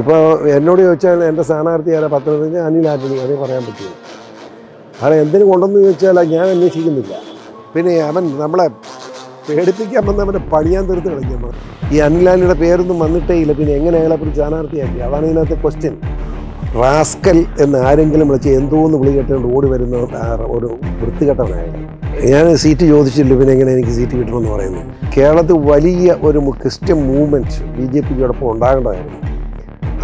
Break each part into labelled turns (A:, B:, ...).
A: ഇപ്പോൾ എന്നോട് ചോദിച്ചാൽ എൻ്റെ സ്ഥാനാർത്ഥി ആരാ പത്തനംതിട്ട അനിൽ ആന്റണി, അതേ പറയാൻ പറ്റുള്ളൂ. അത് എന്തിനു കൊണ്ടെന്ന് ചോദിച്ചാൽ ഞാൻ അന്വേഷിക്കുന്നില്ല. പിന്നെ അവൻ നമ്മളെ പേടിപ്പിക്കാൻ വന്ന് അവനെ പണിയാൻ തീർത്ത് കളിക്കാൻ. ഈ അനിൽ ആന്റണിയുടെ പേരൊന്നും വന്നിട്ടേ ഇല്ല, പിന്നെ എങ്ങനെ അയാളെ ഒരു സ്ഥാനാർത്ഥിയാക്കി? അതാണ് ഇതിനകത്തെ ക്വസ്റ്റ്യൻ. റാസ്കൽ എന്ന് ആരെങ്കിലും വിളിച്ച് എന്തോന്ന് വിളി കേട്ടുകൊണ്ട് ഓടി വരുന്ന ഒരു വൃത്തികെട്ടവനായാലും. ഞാൻ സീറ്റ് ചോദിച്ചില്ല, പിന്നെ എങ്ങനെ എനിക്ക് സീറ്റ് കിട്ടണമെന്ന് പറയുന്നു. കേരളത്തിൽ വലിയ ഒരു ക്രിസ്ത്യൻ മൂവ്മെൻറ്റ് BJPയോടൊപ്പം ഉണ്ടാകേണ്ടതായിരുന്നു.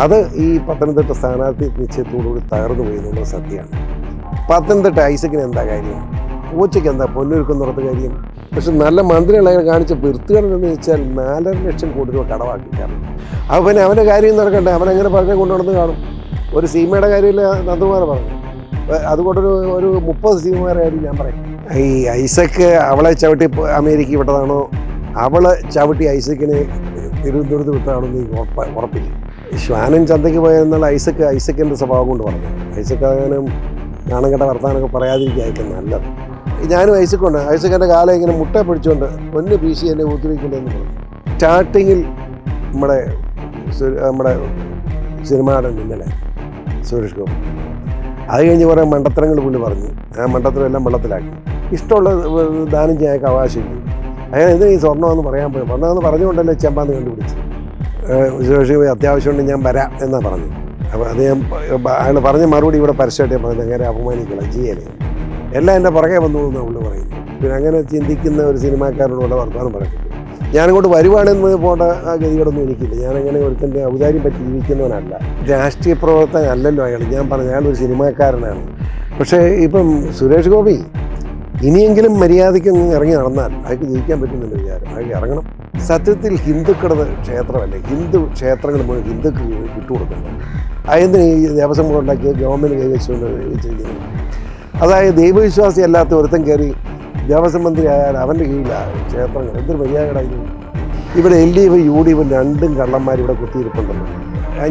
A: അത് ഈ പത്തനംതിട്ട സ്ഥാനാർത്ഥി നിശ്ചയത്തോടുകൂടി തകർന്നു പോയി എന്നുള്ളത് സത്യമാണ്. പത്തനംതിട്ട ഐസക്കിന് എന്താ കാര്യം? പൂച്ചയ്ക്ക് എന്താ പൊന്നൊരുക്കുന്നിടത്ത് കാര്യം? പക്ഷെ നല്ല മന്ത്രികളെ കാണിച്ച വൃത്തികേടെന്ന് വെച്ചാൽ 4.5 ലക്ഷം കോടി രൂപ കടമാക്കിക്കാറുണ്ട്. അപ്പോൾ പിന്നെ അവൻ്റെ കാര്യം നടക്കണ്ടേ? അവനെങ്ങനെ പറഞ്ഞാൽ കൊണ്ടുനടന്ന് കാണും. ഒരു സീമയുടെ കാര്യമില്ല നന്ദകുമാർ പറഞ്ഞു. അതുകൊണ്ടൊരു 30 സീമമാരുടെ കാര്യം ഞാൻ പറയും. ഈ ഐസക്ക് അവളെ ചവിട്ടി അമേരിക്ക വിട്ടതാണോ, അവളെ ചവിട്ടി ഐസക്കിനെ തിരുവനന്തപുരത്ത് വിട്ടതാണോ എന്ന് ഉറപ്പില്ല. ശ്വാനം ചന്തയ്ക്ക് പോയെന്നുള്ള ഐസക്കിൻ്റെ സ്വഭാവം കൊണ്ട് പറഞ്ഞു. ഐസക്ക് അങ്ങനെ നാണം കെട്ട വർത്താനൊക്കെ പറയാതിരിക്കും നല്ലത്. ഞാനും ഐസക്കുണ്ട്. ഐസക്കിൻ്റെ കാലം ഇങ്ങനെ മുട്ട പിടിച്ചുകൊണ്ട് പൊന്ന് PC എന്നെ ഊത്തിരിക്കണ്ടെന്ന് പറഞ്ഞു. സ്റ്റാർട്ടിങ്ങിൽ നമ്മുടെ സിനിമയുടെ ഇന്നലെ സുരേഷ് ഗോപി അത് കഴിഞ്ഞ് കുറേ മണ്ടത്തരങ്ങൾ പുള്ളി പറഞ്ഞു. ആ മണ്ടത്തരമെല്ലാം വെള്ളത്തിലാക്കി. ഇഷ്ടമുള്ള ദാനം ചെയ്യാൻ അവകാശമില്ല. അയാൾ എന്തിനാ ഈ സ്വർണ്ണമെന്ന് പറയാൻ പോയി? സ്വർണ്ണമെന്ന് പറഞ്ഞുകൊണ്ടല്ലേ ചെമ്പാന്ന് കണ്ടുപിടിച്ച്. സുരേഷ് ഗോപി അത്യാവശ്യമുണ്ട് ഞാൻ വരാം എന്നാണ് പറഞ്ഞു. അപ്പോൾ അത് അയാൾ പറഞ്ഞ മറുപടി ഇവിടെ പരസ്യമായിട്ട് പറഞ്ഞത് അങ്ങനെ അപമാനിക്കണം ചെയ്യലേ, എല്ലാം എൻ്റെ പുറകെ വന്നു എന്നാണ് പുള്ളി പറയുന്നത്. പിന്നെ അങ്ങനെ ചിന്തിക്കുന്ന ഒരു സിനിമാക്കാരനോട് വർത്തമാനം പറയുന്നത്. ഞാനിങ്ങോട്ട് വരുവാണെന്ന് പോകേണ്ട ആ ഗതികളൊന്നും എനിക്കില്ല. ഞാനങ്ങനെ ഒരുത്തൻ്റെ ഔദാര്യം പറ്റി ജീവിക്കുന്നവനല്ല. രാഷ്ട്രീയ പ്രവർത്തകൻ അല്ലല്ലോ അയാൾ. ഞാൻ പറഞ്ഞു അയാൾ ഒരു സിനിമാക്കാരനാണ്. പക്ഷേ ഇപ്പം സുരേഷ് ഗോപി ഇനിയെങ്കിലും മര്യാദയ്ക്ക് ഇറങ്ങി നടന്നാൽ അയാൾക്ക് ജയിക്കാൻ പറ്റുമെന്ന് വിചാരം. അയാൾക്ക് ഇറങ്ങണം. സത്യത്തിൽ ഹിന്ദുക്കളുടെ ക്ഷേത്രമല്ലേ, ഹിന്ദു ക്ഷേത്രങ്ങൾ മുഴുവൻ ഹിന്ദുക്ക് വിട്ടുകൊടുക്കണം. അതെന്തിന് ഈ ദേവസ്വം ബോർഡ് ഉണ്ടാക്കിയ ഗവൺമെൻറ് കൈവച്ചുകൊണ്ട് വെച്ചിരിക്കുന്നത്? അതായത് ദൈവവിശ്വാസി അല്ലാത്ത ഒരുത്തൻ കയറി ദേവസ്വം മന്ത്രി ആയാൽ അവൻ്റെ കീഴിലാണ് ക്ഷേത്രങ്ങൾ. എന്തൊരു മര്യാദകളായിരുന്നു. ഇവിടെ LDF UDF രണ്ടും കള്ളന്മാർ ഇവിടെ കുത്തിയിരിപ്പുണ്ടല്ലോ.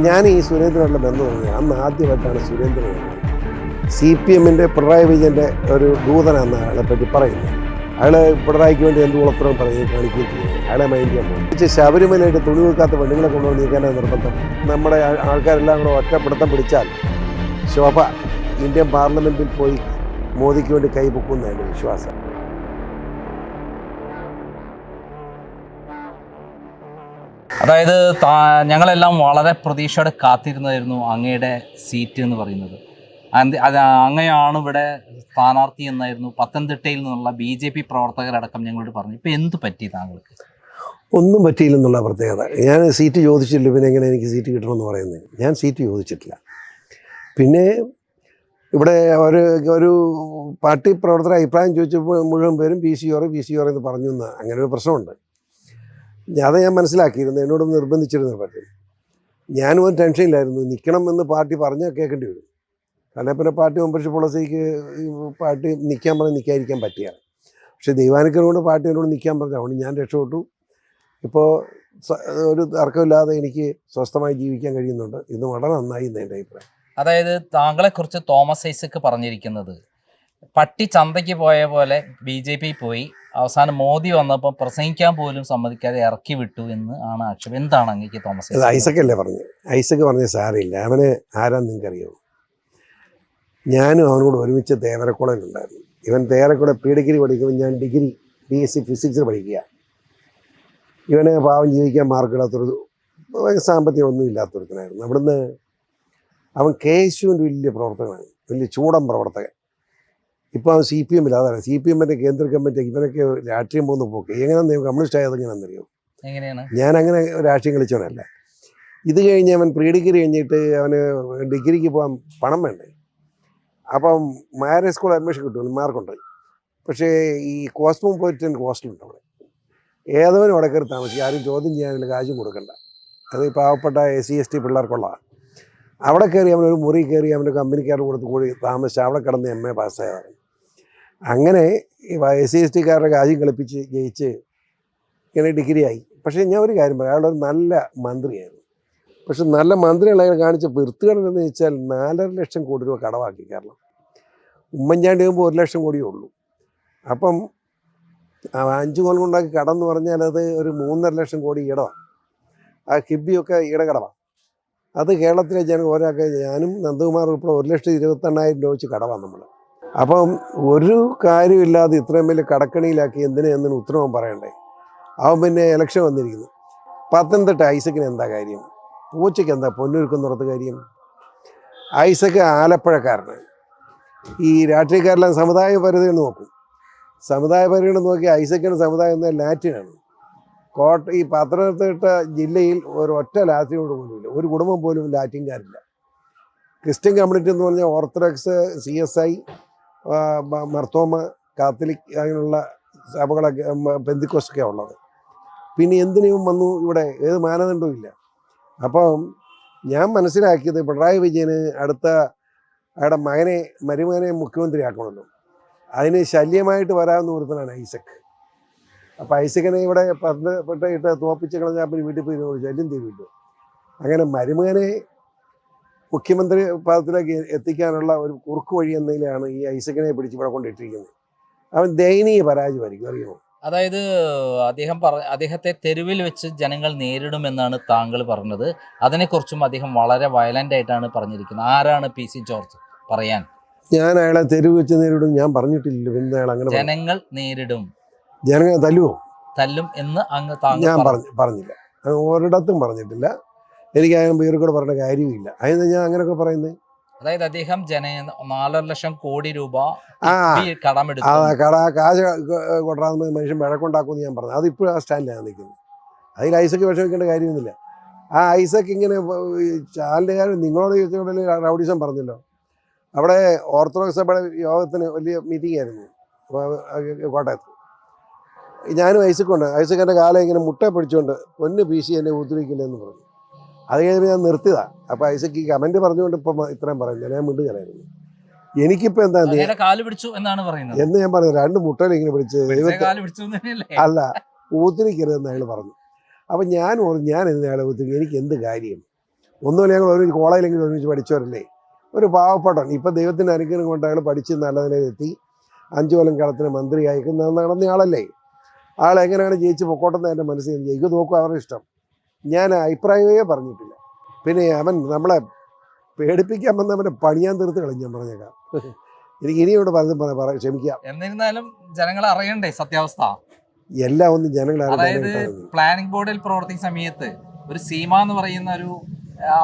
A: ഞാൻ ഈ സുരേന്ദ്രനുള്ള ബന്ധം തോന്നി. അന്ന് ആദ്യമായിട്ടാണ് സുരേന്ദ്രൻ CPMൻ്റെ പിണറായി വിജയൻ്റെ ഒരു ദൂതനാണെന്ന് അയാളെ പറ്റി പറയുന്നത്. അയാൾ പിണറായിക്ക് വേണ്ടി എന്ത് കുളപ്പുറം പറയുകയും കാണിക്കുകയും ചെയ്യുന്നത്. അയാളെ മൈൻഡ് ചെയ്യാൻ പോകും. ശബരിമലയായിട്ട് തുണി വെക്കാത്ത പെണ്ണുങ്ങളെ കൊണ്ടുവന്ന് നീക്കാനാണ് നിർബന്ധം. നമ്മുടെ ആൾക്കാരെല്ലാം കൂടെ ഒറ്റപ്പെടുത്തം പിടിച്ചാൽ ശോഭ ഇന്ത്യൻ പാർലമെൻറ്റിൽ പോയി മോദിക്ക് വേണ്ടി കൈപൊക്കുമെന്നാണ് എൻ്റെ വിശ്വാസം.
B: അതായത് ഞങ്ങളെല്ലാം വളരെ പ്രതീക്ഷയോടെ കാത്തിരുന്നായിരുന്നു അങ്ങയുടെ സീറ്റ് എന്ന് പറയുന്നത്. അങ്ങയാണ് ഇവിടെ സ്ഥാനാർത്ഥി എന്നായിരുന്നു പത്തനംതിട്ടയിൽ നിന്നുള്ള BJP പ്രവർത്തകരടക്കം ഞങ്ങളോട് പറഞ്ഞു. ഇപ്പോൾ എന്ത് പറ്റി താങ്കൾക്ക്?
A: ഒന്നും പറ്റിയില്ലെന്നുള്ള പ്രത്യേകത. ഞാൻ സീറ്റ് ചോദിച്ചില്ല, പിന്നെ എങ്ങനെ എനിക്ക് സീറ്റ് കിട്ടണമെന്ന് പറയുന്നത്? ഞാൻ സീറ്റ് ചോദിച്ചിട്ടില്ല. പിന്നെ ഇവിടെ ഒരു പാർട്ടി പ്രവർത്തകർ അഭിപ്രായം ചോദിച്ചപ്പോൾ മുഴുവൻ പേരും PCR എന്ന് പറഞ്ഞു എന്ന് അങ്ങനെ ഒരു പ്രശ്നമുണ്ട്. അത് ഞാൻ മനസ്സിലാക്കിയിരുന്നു. എന്നോട് നിർബന്ധിച്ചിരുന്ന പാർട്ടി. ഞാനും ഒരു ടെൻഷനിലായിരുന്നു. നിൽക്കണം എന്ന് പാർട്ടി പറഞ്ഞാൽ കേൾക്കേണ്ടി വരും. കാരണം പിന്നെ പാർട്ടി മെമ്പർഷിപ്പ് പോളിസിക്ക് പാർട്ടി നിൽക്കാൻ പറഞ്ഞ് നിൽക്കാതിരിക്കാൻ പറ്റിയാണ്. പക്ഷേ ദൈവാനുഗ്രഹം പാർട്ടി എന്നോട് നിൽക്കാൻ പറഞ്ഞു. അതുകൊണ്ട് ഞാൻ രക്ഷപ്പെട്ടു. ഇപ്പോൾ ഒരു തർക്കമില്ലാതെ എനിക്ക് സ്വസ്ഥമായി ജീവിക്കാൻ കഴിയുന്നുണ്ട്. ഇത് വളരെ നന്നായി എന്ന് എൻ്റെ അഭിപ്രായം.
B: അതായത് താങ്കളെക്കുറിച്ച് തോമസ് ഐസക്ക് പറഞ്ഞിരിക്കുന്നത് പട്ടി ചന്തയ്ക്ക് പോയ പോലെ BJP പോയി അവസാനം മോദി വന്നപ്പോൾ പ്രസംഗിക്കാൻ പോലും സമ്മതിക്കാതെ ഇറക്കി വിട്ടു എന്ന് ആണ് ആക്ഷേപം. എന്താണ് അങ്ങേക്ക് തോമസ് ഐസക്ക്?
A: ഐസക്കല്ലേ പറഞ്ഞു. ഐസക്ക് പറഞ്ഞ സാരമില്ല. അവന് ആരാന്ന് നിങ്ങൾക്കറിയോ? ഞാനും അവനോട് ഒരുമിച്ച് തേവരക്കുളയിലുണ്ടായിരുന്നു. ഇവൻ തേവരക്കുള PhD പഠിക്കുമ്പോൾ ഞാൻ ഡിഗ്രി BSc ഫിസിക്സ് പഠിക്കുക. ഇവനെ പാവം ജീവിക്കാൻ മാർക്കിടാത്തൊരു സാമ്പത്തികം ഒന്നും ഇല്ലാത്തൊരുത്തനായിരുന്നു. അവിടുന്ന് അവൻ KSUവിൻ്റെ വലിയ പ്രവർത്തകനാണ്, വലിയ ചൂടൻ പ്രവർത്തകൻ. ഇപ്പോൾ അവൻ CPM അതാണ്. CPMൻ്റെ കേന്ദ്ര കമ്മിറ്റി. ഇവനൊക്കെ രാഷ്ട്രീയം പോകുന്ന പോക്ക് എങ്ങനെയാണെന്ന് കമ്മ്യൂണിസ്റ്റ് ആയത് എങ്ങനെയാണെന്നറിയോ? ഞാൻ അങ്ങനെ രാഷ്ട്രീയം കളിച്ചവനല്ല. ഇത് കഴിഞ്ഞ് അവൻ PhD കഴിഞ്ഞിട്ട് അവന് ഡിഗ്രിക്ക് പോകാൻ പണം വേണ്ടേ? അപ്പം മാരേജ് സ്കൂൾ അഡ്മിഷൻ കിട്ടുമല്ലോ, മാർക്കുണ്ട്. പക്ഷേ ഈ കോസ്മോപൊളിറ്റൻ ഹോസ്റ്റലുണ്ട് അവിടെ. ഏതവനും അവിടെ കയറി താമസിക്കും. ആരും ചോദ്യം ചെയ്യാനുള്ള കാശും കൊടുക്കണ്ട. അത് പാവപ്പെട്ട SC/ST പിള്ളേർക്കുള്ളതാണ്. അവിടെ കയറി അവനൊരു മുറി കയറി അവൻ്റെ കമ്പനിക്കാർ കൊടുത്ത് കൂടി താമസിച്ച് അവിടെ കിടന്ന് MA പാസ്സായതാണ്. അങ്ങനെ ഈ SC/STക്കാരുടെ കാശും കളിപ്പിച്ച് ജയിച്ച് ഇങ്ങനെ ഡിഗ്രി ആയി. പക്ഷേ ഞാൻ ഒരു കാര്യം പറയാം, അയാളൊരു നല്ല മന്ത്രിയായിരുന്നു. പക്ഷെ നല്ല മന്ത്രികളെ കാണിച്ച വൃത്തികേടെന്ന് വെച്ചാൽ 4.5 ലക്ഷം കോടി രൂപ കടമാക്കി കേരളം. ഉമ്മൻചാണ്ടി ആകുമ്പോൾ 1 ലക്ഷം കോടിയേ ഉള്ളൂ. അപ്പം 5 കൊല്ലം കൊണ്ടാക്കി കടമെന്ന് പറഞ്ഞാൽ അത് ഒരു 3.5 ലക്ഷം കോടി ഈടമാണ്. ആ കിബിയൊക്കെ ഈടക്കടമാണ്. അത് കേരളത്തിലെ ജനം ഒരാൾക്ക് ഞാനും നന്ദകുമാർ ഉൾപ്പെടെ 1,28,000 രൂപ വെച്ച് കടവാണ് നമ്മൾ. അപ്പം ഒരു കാര്യമില്ലാതെ ഇത്രയും വലിയ കടക്കണിയിലാക്കി എന്തിനു ഉത്തരവും പറയണ്ടേ. അവൻ പിന്നെ ഇലക്ഷൻ വന്നിരിക്കുന്നു. പത്തനംതിട്ട ഐസക്കിന് എന്താ കാര്യം? പൂച്ചയ്ക്ക് എന്താ പൊന്നൊരുക്കുന്നിടത്ത് കാര്യം? ഐസക്ക് ആലപ്പുഴക്കാരന്. ഈ രാഷ്ട്രീയക്കാരെല്ലാം സമുദായ പരിധികൾ നോക്കും. സമുദായ പരിധികൾ നോക്കി ഐസക്കിന് സമുദായം എന്ന ലാറ്റിനാണ്. ഈ പത്തനംതിട്ട ജില്ലയിൽ ഒരൊറ്റ ലാറ്റിനോട് പോലുമില്ല. ഒരു കുടുംബം പോലും ലാറ്റിൻകാരില്ല. ക്രിസ്ത്യൻ കമ്മ്യൂണിറ്റി എന്ന് പറഞ്ഞാൽ ഓർത്തഡോക്സ്, CSI, മർത്തോമ, കാത്തലിക്, അങ്ങനെയുള്ള സഭകളൊക്കെ, പെന്തിക്കോസ്റ്റൊക്കെ ഉള്ളത്. പിന്നെ എന്തിനും വന്നു ഇവിടെ? ഏത് മാനദണ്ഡവും ഇല്ല. അപ്പം ഞാൻ മനസ്സിലാക്കിയത് പിണറായി വിജയന് അടുത്ത അയാളുടെ മരുമകനെ മുഖ്യമന്ത്രിയാക്കണമല്ലോ. അതിന് ശല്യമായിട്ട് വരാവുന്ന ഒരുത്തനാണ് ഐസക്. അപ്പോൾ ഐസക്കിനെ ഇവിടെ പെട്ടിട്ട് തോപ്പിച്ച് കളഞ്ഞാൽ പിന്നെ വീട്ടിൽ പോയി ശല്യം തീരുമല്ലോ. അങ്ങനെ മരുമകനെ മുഖ്യമന്ത്രി പദത്തിലേക്ക് എത്തിക്കാനുള്ള ഒരു കുറുക്ക് വഴി എന്നതിലാണ് ഈ ഐസക്കിനെ പിടിച്ച് ഇവിടെ കൊണ്ടിട്ടിരിക്കുന്നത്. അവൻ ദയനീയ പരാജയമായിരിക്കും, അറിയുമോ?
B: അതായത് അദ്ദേഹത്തെ തെരുവിൽ വെച്ച് ജനങ്ങൾ നേരിടുമെന്നാണ് താങ്കൾ പറഞ്ഞത്. അതിനെക്കുറിച്ചും അദ്ദേഹം വളരെ വയലന്റ് ആയിട്ടാണ് പറഞ്ഞിരിക്കുന്നത്. ആരാണ് PC ജോർജ് പറയാൻ?
A: ഞാൻ അയാളെ തെരുവ് വെച്ച് നേരിടും ഞാൻ പറഞ്ഞിട്ടില്ലല്ലോ. പിന്നെ അയാൾ അങ്ങനെ
B: ജനങ്ങൾ നേരിടും,
A: ജനങ്ങൾ തല്ലുവോ?
B: തല്ലും എന്ന്
A: ഞാൻ പറഞ്ഞില്ല, ഒരിടത്തും പറഞ്ഞിട്ടില്ല. എനിക്ക് അതിന് പേര് കൂടെ പറഞ്ഞ കാര്യമില്ല. അതിന് ഞാൻ അങ്ങനെയൊക്കെ പറയുന്നത്.
B: അതായത് അദ്ദേഹം 4,00,000 കോടി രൂപ
A: കാശ്
B: കടമെടുത്തു,
A: കൊണ്ടാകുന്ന മനുഷ്യൻ വഴക്കുണ്ടാക്കുമെന്ന് ഞാൻ പറഞ്ഞു. അതിപ്പോഴും ആ സ്റ്റാൻഡിലാണ് നിൽക്കുന്നത്. അതിൽ ഐസക്ക് വിഷമിക്കേണ്ട കാര്യമൊന്നുമില്ല. ആ ഐസക്ക് ഇങ്ങനെ ചാനലുകാർ നിങ്ങളോട് ചോദിച്ചോണ്ടല്ലേ റൗഡിസം പറഞ്ഞല്ലോ. അവിടെ ഓർത്തഡോക്സ് സഭയുടെ യോഗത്തിന് വലിയ മീറ്റിംഗ് ആയിരുന്നു കോട്ടയത്ത്. ഞാനും ഐസക്കുണ്ട്. ഐസക്കിൻ്റെ കാലം ഇങ്ങനെ മുട്ട പിടിച്ചുകൊണ്ട് പൊന്ന് PC എന്നെ ഉദ്ധരിക്കില്ലെന്ന് പറഞ്ഞു. അത് കഴിഞ്ഞ് ഞാൻ നിർത്തിയതാണ്. അപ്പോൾ ഐസക്ക് ഈ കമൻറ്റ് പറഞ്ഞുകൊണ്ട് ഇപ്പം ഇത്രയും പറയുന്നത് ഞാൻ മിണ്ടുകയായിരുന്നു. എനിക്കിപ്പോൾ എന്താ
B: കാല് പിടിച്ചു എന്നാണ് പറയുന്നത്
A: എന്ന് ഞാൻ പറഞ്ഞു. 2 മുട്ടയിൽ ഇങ്ങനെ പിടിച്ച് അല്ല ഊത്തിരിക്കരുതെന്ന് അയാൾ പറഞ്ഞു. അപ്പം ഞാൻ എന്തിനാ അയാളെ ഊത്തിരിക്കും? എനിക്ക് എന്ത് കാര്യം? ഒന്നുമില്ല, ഞങ്ങൾ ഒരു കോളേജിലെങ്കിലും ഒരുമിച്ച് പഠിച്ചവരല്ലേ. ഒരു പാവപ്പെട്ടൻ ഇപ്പം ദൈവത്തിൻ്റെ അനുഗ്രഹം കൊണ്ട് അയാൾ പഠിച്ച് നല്ല നിലയിലെത്തി 5 കൊല്ലം കാലത്തിന് മന്ത്രിയായി നടന്ന ആളല്ലേ. ആളെങ്ങനെയാണ് ജയിച്ച് പൊക്കോട്ടെന്ന് എൻ്റെ മനസ്സിൽ ജയിക്കും നോക്കും, അവരുടെ ഇഷ്ടം. ഞാൻ അഭിപ്രായമേ പറഞ്ഞിട്ടില്ല. പിന്നെ അവൻ നമ്മളെ പേടിപ്പിക്കാൻ വന്നവനെ പണിയാൻ തീർത്ത് കളഞ്ഞു, ഞാൻ പറഞ്ഞേക്കാം. എനിക്ക് ഇനിയോട് പലതും ക്ഷമിക്കാം.
B: എന്നിരുന്നാലും ജനങ്ങൾ അറിയണ്ടേ സത്യാവസ്ഥ?
A: എല്ലാം ഒന്നും ജനങ്ങൾ
B: അതായത് പ്ലാനിംഗ് ബോർഡിൽ പ്രവർത്തിക്കുന്ന സമയത്ത് ഒരു സീമ എന്ന് പറയുന്ന ഒരു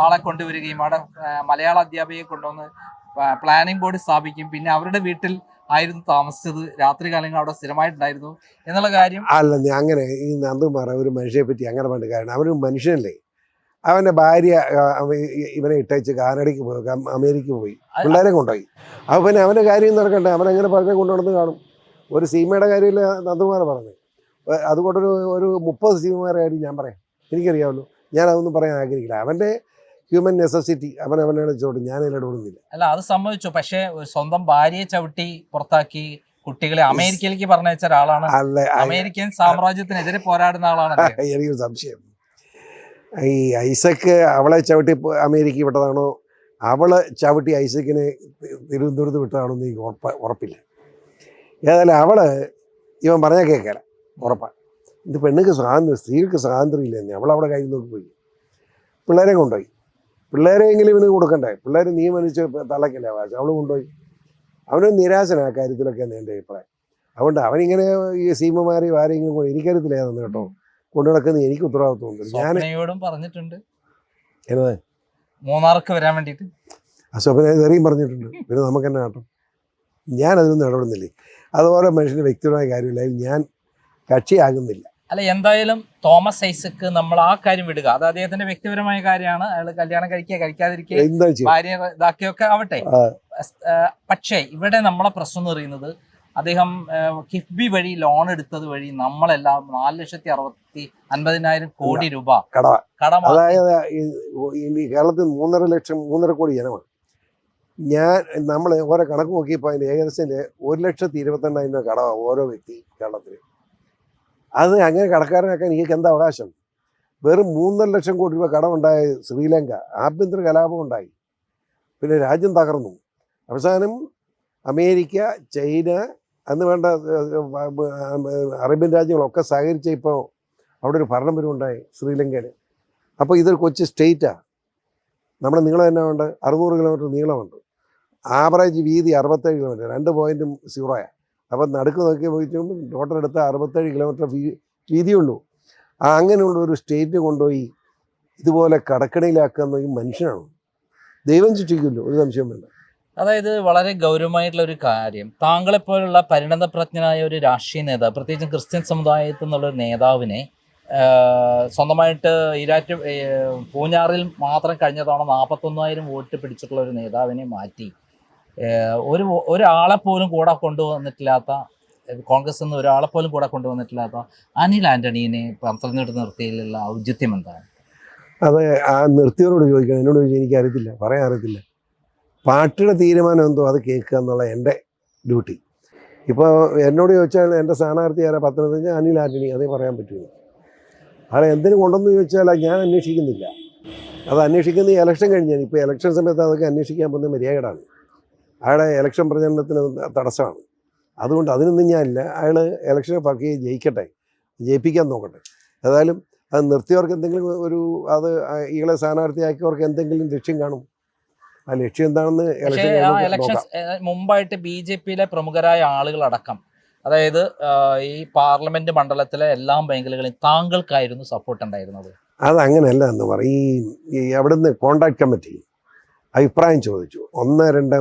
B: ആളെ കൊണ്ടുവരികയും അവിടെ മലയാള അധ്യാപികയെ കൊണ്ടുവന്ന് പ്ലാനിംഗ് ബോർഡ് സ്ഥാപിക്കും. പിന്നെ അവരുടെ വീട്ടിൽ ആയിരുന്നു താമസിച്ചത്, രാത്രി കാലങ്ങൾ അവിടെ സ്ഥിരമായിട്ടുണ്ടായിരുന്നു എന്നുള്ള കാര്യം.
A: അല്ല, അങ്ങനെ ഈ നന്ദകുമാർ ഒരു മനുഷ്യനെ പറ്റി അങ്ങനെ വേണ്ട കാര്യം. അവനൊരു മനുഷ്യനല്ലേ. അവൻ്റെ ഭാര്യ ഇവനെ ഇട്ടയച്ച് കാനഡയ്ക്ക് പോയി, അമേരിക്കക്ക് പോയി, പിള്ളേരെ കൊണ്ടുപോയി. അപ്പോൾ പിന്നെ അവൻ്റെ കാര്യം നടക്കണ്ടേ? അവനങ്ങനെ പലരെ കൊണ്ടുവന്ന് കാണും. ഒരു സീമയുടെ കാര്യമില്ല നന്ദകുമാർ പറഞ്ഞത്. അതുകൊണ്ടൊരു 30 സീമമാരെ കാര്യം ഞാൻ പറയാം. എനിക്കറിയാമല്ലോ, ഞാൻ അതൊന്നും പറയാൻ ആഗ്രഹിക്കില്ല. അവൻ്റെ ഹ്യൂമൻ നെസസിറ്റി അവനെ ചോട്ടും, ഞാൻ ഇടപെടുന്നില്ല.
B: അല്ല, അത് സമ്മതിച്ചു. പക്ഷേ സ്വന്തം ഭാര്യയെ ചവിട്ടി പുറത്താക്കി കുട്ടികളെ അമേരിക്കയിലേക്ക് പറഞ്ഞയച്ച ഒരാളാണ്. അമേരിക്കൻ സാമ്രാജ്യത്തിനെതിരെ പോരാടുന്ന ആളാണ്.
A: എനിക്കൊരു സംശയം, ഈ ഐസക്ക് അവളെ ചവിട്ടി അമേരിക്ക വിട്ടതാണോ, അവള് ചവിട്ടി ഐസക്കിനെ തിരുവനന്തപുരത്ത് വിട്ടതാണോ എന്ന് എനിക്ക് ഉറപ്പില്ല. ഏതായാലും ഇവൻ പറഞ്ഞാൽ കേൾക്കല ഉറപ്പാണ്. ഇത് പെണ്ണുക്ക് സ്വാതന്ത്ര്യം, സ്ത്രീകൾക്ക് സ്വാതന്ത്ര്യം ഇല്ല തന്നെ. അവളവിടെ കയ്യിൽ നോക്കി പോയി, പിള്ളേരെ കൊണ്ടുപോയി. പിള്ളേരെങ്കിലും ഇവന് കൊടുക്കണ്ടേ? പിള്ളേർ നിയമനിച്ച് തള്ളക്കില്ല വാശ, അവൾ കൊണ്ടുപോയി. അവനൊരു നിരാശനാ കാര്യത്തിലൊക്കെയാണ് എൻ്റെ അഭിപ്രായം. അതുകൊണ്ട് അവനിങ്ങനെ ഈ സീമമാരെയും ആരെങ്കിലും എനിക്കറിയത്തില്ല ഏതെന്ന് കേട്ടോ കൊണ്ടു നടക്കുന്നത് എനിക്ക് ഉത്തരവാദിത്വമുണ്ട്.
B: ഞാനോടും പറഞ്ഞിട്ടുണ്ട്
A: എന്നത്
B: മൂന്നാർക്ക് വരാൻ വേണ്ടിയിട്ട്
A: അശോഭന ഇതറിയും പറഞ്ഞിട്ടുണ്ട്. പിന്നെ നമുക്ക് തന്നെ കേട്ടോ, ഞാനതിനൊന്നും ഇടപെടുന്നില്ലേ. അതുപോലെ മനുഷ്യൻ്റെ വ്യക്തിപരമായ കാര്യമില്ല, ഞാൻ കക്ഷിയാകുന്നില്ല.
B: അല്ല, എന്തായാലും തോമസ് ഐസക്ക് നമ്മൾ ആ കാര്യം വിടുക, അത് അദ്ദേഹത്തിന്റെ വ്യക്തിപരമായ കാര്യമാണ്. അയാൾ കല്യാണം കഴിക്കാതിരിക്കുക, ഭാര്യ ഇതാക്കിയൊക്കെ ആവട്ടെ. പക്ഷേ ഇവിടെ നമ്മളെ പ്രശ്നം എന്ന് പറയുന്നത് അദ്ദേഹം കിഫ്ബി വഴി ലോൺ എടുത്തത് വഴി നമ്മളെല്ലാം 4,60,50,000 കോടി രൂപ കടം.
A: അതായത് കേരളത്തിൽ 3.5 കോടി ജനമാണ്. നമ്മൾ ഓരോ കണക്ക് നോക്കിയപ്പോൾ അതിന് ഏകദേശം 1,28,000 രൂപ കടമാണ് ഓരോ വ്യക്തി കേരളത്തിൽ. അത് അങ്ങനെ കടക്കാരനാക്കാൻ എനിക്ക് എന്താ അവകാശം? വെറും 3.5 ലക്ഷം കോടി രൂപ കടമുണ്ടായ ശ്രീലങ്ക, ആഭ്യന്തര കലാപം ഉണ്ടായി, പിന്നെ രാജ്യം തകർന്നു. അവസാനം അമേരിക്ക, ചൈന, അന്ന് വേണ്ട അറേബ്യൻ രാജ്യങ്ങളൊക്കെ സഹകരിച്ച ഇപ്പോൾ അവിടെ ഒരു ഭരണം വരും ഉണ്ടായി ശ്രീലങ്കയിൽ. അപ്പോൾ ഇതൊരു കൊച്ചു സ്റ്റേറ്റാണ്. നമ്മുടെ നീളം തന്നെ ഉണ്ട്, 600 കിലോമീറ്റർ നീളമുണ്ട്. ആവറേജ് വീതി 67 കിലോമീറ്റർ, 2 പോയിൻറ്റും 0. അപ്പം നടുക്ക് നോക്കി പോയിട്ട് ടോട്ടൽ എടുത്ത 67 കിലോമീറ്റർ വീതിയുള്ളൂ. അങ്ങനെയുള്ള ഒരു സ്റ്റേറ്റ് കൊണ്ടുപോയി ഇതുപോലെ കടക്കണിയിലാക്കുന്ന ഈ മനുഷ്യനാണ്. ദൈവം ശിക്ഷിക്കുമല്ലോ, ഒരു സംശയം വേണ്ട.
B: അതായത് വളരെ ഗൗരവമായിട്ടുള്ള ഒരു കാര്യം, താങ്കളെപ്പോലുള്ള പരിണതപ്രജ്ഞനായ ഒരു രാഷ്ട്രീയ നേതാവ്, പ്രത്യേകിച്ചും ക്രിസ്ത്യൻ സമുദായത്തിൽ നിന്നുള്ളൊരു നേതാവിനെ സ്വന്തമായിട്ട് പൂഞ്ഞാറിൽ മാത്രം കഴിഞ്ഞ തവണ 41,000 വോട്ട് പിടിച്ചിട്ടുള്ള ഒരു നേതാവിനെ മാറ്റി ഒരാളെ പോലും കൂടെ കൊണ്ടുവന്നിട്ടില്ലാത്ത, കോൺഗ്രസ് നിന്ന് ഒരാളെ പോലും കൂടെ കൊണ്ടുവന്നിട്ടില്ലാത്ത അനിൽ ആൻ്റണീനെ പത്തനംതിട്ട നിർത്തിയിലുള്ള ഔചിത്യം എന്താണ്?
A: അത് ആ നിർത്തിയവരോട് ചോദിക്കണം, എന്നോട് ചോദിച്ചാൽ എനിക്കറിയത്തില്ല, പറയാൻ അറിയത്തില്ല. പാർട്ടിയുടെ തീരുമാനം എന്തോ അത് കേൾക്കുക എന്നുള്ള എൻ്റെ ഡ്യൂട്ടി. ഇപ്പോൾ എന്നോട് ചോദിച്ചാൽ എൻ്റെ സ്ഥാനാർത്ഥി ആരാ പത്തനംതിട്ട, അനിൽ ആൻ്റണി, അതേ പറയാൻ പറ്റുള്ളൂ. അയാളെ എന്തിനു കൊണ്ടെന്ന് ചോദിച്ചാൽ ഞാൻ അന്വേഷിക്കുന്നില്ല. അത് അന്വേഷിക്കുന്ന ഈ ഇലക്ഷൻ കഴിഞ്ഞാൽ, ഇപ്പോൾ ഇലക്ഷൻ സമയത്ത് അതൊക്കെ അന്വേഷിക്കാൻ പോകുന്ന മര്യാദയാണ്. അയാളെ ഇലക്ഷൻ പ്രചരണത്തിന് തടസ്സമാണ്. അതുകൊണ്ട് അതിനൊന്നും ഞാനില്ല. അയാൾ ഇലക്ഷനെ പാർട്ടി ജയിപ്പിക്കാൻ നോക്കട്ടെ. ഏതായാലും അത് നിർത്തിയവർക്ക് എന്തെങ്കിലും അത് ഇയാളെ സ്ഥാനാർത്ഥിയാക്കിയവർക്ക് എന്തെങ്കിലും ലക്ഷ്യം കാണും. ആ ലക്ഷ്യം എന്താണെന്ന്
B: ഇലക്ഷൻ മുമ്പായിട്ട് BJP-യിലെ പ്രമുഖരായ ആളുകളടക്കം, അതായത് ഈ പാർലമെന്റ് മണ്ഡലത്തിലെ എല്ലാ മേഖലകളിലും താങ്കൾക്കായിരുന്നു സപ്പോർട്ട് ഉണ്ടായിരുന്നത്.
A: അതങ്ങനെയല്ല എന്ന് പറയും. ഈ അവിടുന്ന് കോൺടാക്ട് കമ്മിറ്റി അഭിപ്രായം ചോദിച്ചു. 1, 2,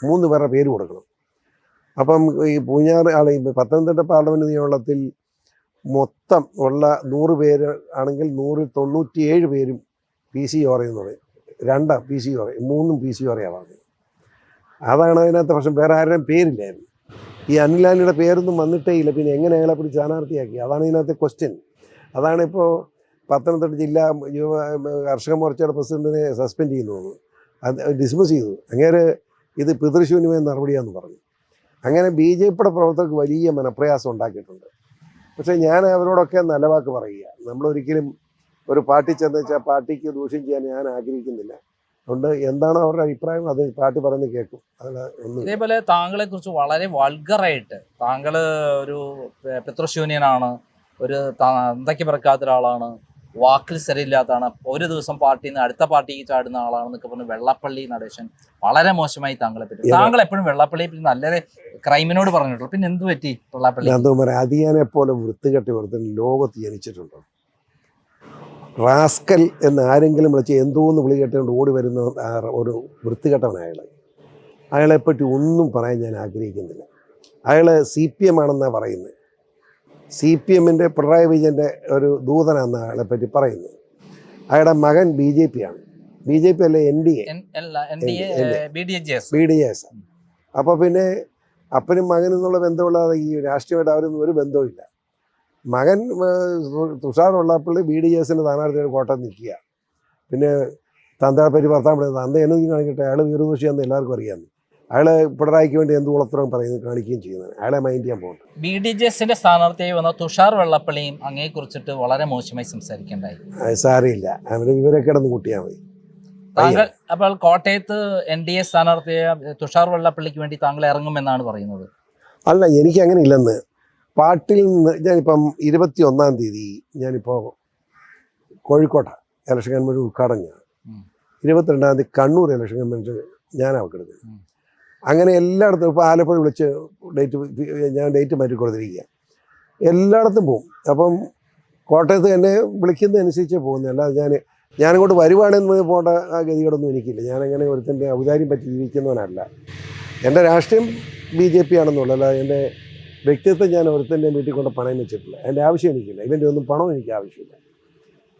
A: 3 പേരുടെ പേര് കൊടുക്കണം. അപ്പം ഈ പൂഞ്ഞാറ് പത്തനംതിട്ട പാർലമെന്റ് നിയമത്തിൽ മൊത്തം ഉള്ള 100 പേര് ആണെങ്കിൽ 197 പേരും PC എന്ന് പറയും. 2 PC 3 PC പറഞ്ഞത്. അതാണ് അതിനകത്ത് പ്രശ്നം. വേറെ ആരുടെയും പേരില്ലായിരുന്നു. ഈ അനിലാനിയുടെ പേരൊന്നും വന്നിട്ടേ ഇല്ല. പിന്നെ എങ്ങനെ അയാളെ പിടിച്ച് സ്ഥാനാർത്ഥിയാക്കി? അതാണ് ഇതിനകത്തെ ക്വസ്റ്റ്യൻ. അതാണിപ്പോൾ പത്തനംതിട്ട ജില്ലാ കർഷക മോർച്ചയുടെ പ്രസിഡന്റിനെ സസ്പെൻഡ് ചെയ്യുന്നു, അത് ഡിസ്മിസ് ചെയ്തു. അങ്ങനെ ഇത് പിതൃശൂന്യമായ നടപടിയാണെന്ന് പറഞ്ഞു. അങ്ങനെ BJP-യുടെ പ്രവർത്തകർക്ക് വലിയ മനപ്രയാസം ഉണ്ടാക്കിയിട്ടുണ്ട്. പക്ഷേ ഞാൻ അവരോടൊക്കെ നല്ല വാക്ക് പറയുക. നമ്മളൊരിക്കലും ഒരു പാർട്ടി ചെന്ന് വെച്ചാൽ പാർട്ടിക്ക് ദൂഷ്യം ചെയ്യാൻ ഞാൻ ആഗ്രഹിക്കുന്നില്ല. അതുകൊണ്ട് എന്താണോ അവരുടെ അഭിപ്രായം അത് പാർട്ടി പറയുന്നത് കേൾക്കും. ഒന്നും.
B: ഇതേപോലെ താങ്കളെ കുറിച്ച് വളരെ വൾഗറായിട്ട്, താങ്കൾ ഒരു പിതൃശൂന്യനാണ്, ഒരു തന്തയ്ക്ക് പിറക്കാത്ത ഒരാളാണ്, വാക്കിൽ സ്ഥിരമില്ലാത്തതാണ്, ഒരു ദിവസം പാർട്ടിയിൽ നിന്ന് അടുത്ത പാർട്ടിക്ക് ചാടുന്ന ആളാണെന്നൊക്കെ പറഞ്ഞ് വെള്ളപ്പള്ളി നടേശൻ വളരെ മോശമായി താങ്കളെ പറ്റി. താങ്കൾ എപ്പോഴും വെള്ളപ്പള്ളിയെ പറ്റി നല്ലൊരു ക്രൈമിനോട് പറഞ്ഞിട്ടുള്ളൂ. പിന്നെ എന്ത് പറ്റി വെള്ളപ്പള്ളി?
A: എന്തോ പറയാം, അതിയാനെ പോലെ വൃത്തികെട്ടി ലോകത്ത് ജനിച്ചിട്ടുണ്ടോ? റാസ്കൽ എന്ന് ആരെങ്കിലും വിളിച്ച് എന്തോന്ന് വിളി കേട്ടുകൊണ്ട് ഓടി വരുന്ന ഒരു വൃത്തികെട്ടവനാണ് അയാളെപ്പറ്റി ഒന്നും പറയാൻ ഞാൻ ആഗ്രഹിക്കുന്നില്ല. അയാൾ CPM ആണെന്നാണ് പറയുന്നത്. CPM-ൻ്റെ പിണറായി വിജയൻ്റെ ഒരു ദൂതനാണെന്ന് അയാളെപ്പറ്റി പറയുന്നത്. അയാളുടെ മകൻ BJP ആണ്. BJP അല്ല, BDS. അപ്പോൾ പിന്നെ അപ്പനും മകനും എന്നുള്ള ബന്ധമുള്ള ഈ രാഷ്ട്രീയമായിട്ട് അവരൊന്നും ഒരു ബന്ധവുമില്ല. മകൻ തുഷാർ വെള്ളാപ്പള്ളി BDS-ൻ്റെ സ്ഥാനാർത്ഥിയുടെ കോട്ടയം നിൽക്കുക. പിന്നെ തന്തയെ പറ്റി ഭർത്താൻ പറയുന്നത് തന്ത എന്നെ കാണിക്കട്ടെ, അയാൾ വീരദോഷിയാണെന്ന് എല്ലാവർക്കും അറിയാമെന്ന്. അയാൾ പിണറായിക്ക് വേണ്ടി എന്ത് കുളത്തരം പറയുന്നത് കാണിക്കുകയും ചെയ്യുന്നത്. അയാളെ മൈൻഡ് ചെയ്യാൻ പോകുന്നു.
B: BDS-ന്റെ സ്ഥാനാർത്ഥിയായി വന്ന തുഷാർ വെള്ളപ്പള്ളിയും അങ്ങയെക്കുറിച്ചിട്ട് വളരെ മോശമായി സംസാരിക്കേണ്ടായി.
A: സാരമില്ല, അവന് ഇവരൊക്കെ കിടന്ന് കൂട്ടിയാൽ മതി.
B: താങ്കൾ അപ്പോൾ കോട്ടയത്ത് NDA സ്ഥാനാർത്ഥിയായ തുഷാർ വെള്ളപ്പള്ളിക്ക് വേണ്ടി താങ്കൾ ഇറങ്ങുമെന്നാണ് പറയുന്നത്?
A: അല്ല, എനിക്ക് അങ്ങനെ ഇല്ലെന്ന്. പാർട്ടിയിൽ നിന്ന് ഞാനിപ്പം 21-ാം തീയതി ഞാനിപ്പോൾ കോഴിക്കോട്ടാണ് ഇലക്ഷൻ കൺവെൻഷൻ ഉദ്ഘാടനം ചെയ്യണം. 22-ാം തീയതി കണ്ണൂർ ഇലക്ഷൻ കൺവെൻഷൻ ഞാനാണ് പങ്കെടുക്കുന്നത്. അങ്ങനെ എല്ലായിടത്തും ഇപ്പോൾ ആലപ്പുഴ വിളിച്ച് ഞാൻ ഡേറ്റ് മാറ്റി കൊടുത്തിരിക്കുക. എല്ലായിടത്തും പോകും. അപ്പം കോട്ടയത്ത് എന്നെ വിളിക്കുന്നതനുസരിച്ച് പോകുന്നത്. അല്ലാതെ ഞാനിങ്ങോട്ട് വരുവാണെന്ന് പോകേണ്ട ആ ഗതികളൊന്നും എനിക്കില്ല. ഞാനങ്ങനെ ഒരുത്തൻ്റെ ഔദാര്യം പറ്റി ജീവിക്കുന്നവനല്ല. എൻ്റെ രാഷ്ട്രീയം BJP ആണെന്നുള്ളൂ. അല്ല, എൻ്റെ വ്യക്തിത്വം ഞാൻ ഒരുത്തൻ്റെ വീട്ടിൽ കൊണ്ട് പണയം വെച്ചിട്ടില്ല. എൻ്റെ ആവശ്യം എനിക്കില്ല. ഇവൻ്റെ ഒന്നും പണം എനിക്ക് ആവശ്യമില്ല.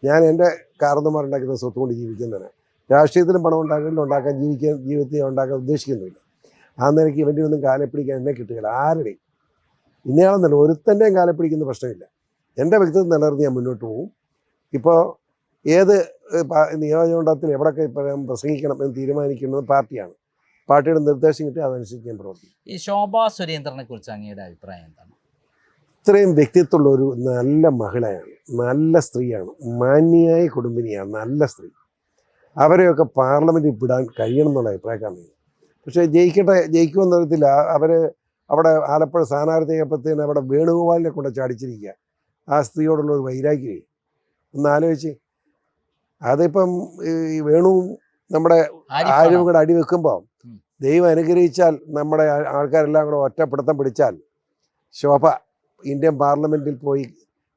A: ഞാൻ എൻ്റെ കാരണന്മാരുണ്ടാക്കുന്ന സ്വത്ത് കൊണ്ട് ജീവിക്കുന്നവനാണ്. രാഷ്ട്രീയത്തിലും പണം ഉണ്ടാക്കാൻ ജീവിതത്തെ ഉണ്ടാക്കാൻ ഉദ്ദേശിക്കുന്നില്ല. ആ നിലയ്ക്ക് ഇവൻ്റെ ഒന്നും കാലെ പിടിക്കാൻ എന്നെ കിട്ടുകയില്ല. ആരുടെയും ഇന്നയാളെന്നല്ല, ഒരുത്തൻ്റെയും കാലെ പിടിക്കുന്ന പ്രശ്നമില്ല. എൻ്റെ വ്യക്തിത്വം നിലനിർത്തി ഞാൻ മുന്നോട്ട് പോകും. ഇപ്പോൾ ഏത് നിയോജകമണ്ഡലത്തിൽ എവിടെയൊക്കെ പ്രസംഗിക്കണം എന്ന് തീരുമാനിക്കുന്നത് പാർട്ടിയാണ്. പാർട്ടിയുടെ നിർദ്ദേശം കിട്ടി അതനുസരിച്ച് ഞാൻ പ്രവർത്തിക്കും.
B: ഈ ശോഭാ സുരേന്ദ്രനെ കുറിച്ച് അങ്ങയുടെ അഭിപ്രായം എന്താണ്?
A: ഇത്രയും വ്യക്തിത്വമുള്ള ഒരു നല്ല മഹിളയാണ്, നല്ല സ്ത്രീയാണ്, മാന്യയായ കുടുംബിനിയാണ്, നല്ല സ്ത്രീ. അവരെയൊക്കെ പാർലമെൻറ്റിൽ വിടാൻ കഴിയണം എന്നുള്ള അഭിപ്രായക്കാരാണ്. പക്ഷേ ജയിക്കുമെന്ന് അറിയത്തില്ല. അവർ അവിടെ ആലപ്പുഴ സ്ഥാനാർത്ഥിയപ്പോഴത്തേന് അവിടെ വേണുഗോപാലിനെ കൊണ്ട് ചാടിച്ചിരിക്കുക. ആ സ്ത്രീയോടുള്ള ഒരു വൈരാഗ്യമേ ഒന്ന് ആലോചിച്ച്. അതിപ്പം ഈ വേണുവും നമ്മുടെ ആരും കൂടെ അടി വെക്കുമ്പോൾ ദൈവം അനുഗ്രഹിച്ചാൽ നമ്മുടെ ആൾക്കാരെല്ലാം കൂടെ ഒറ്റപ്പെടുത്തം പിടിച്ചാൽ ശോഭ ഇന്ത്യൻ പാർലമെൻറ്റിൽ പോയി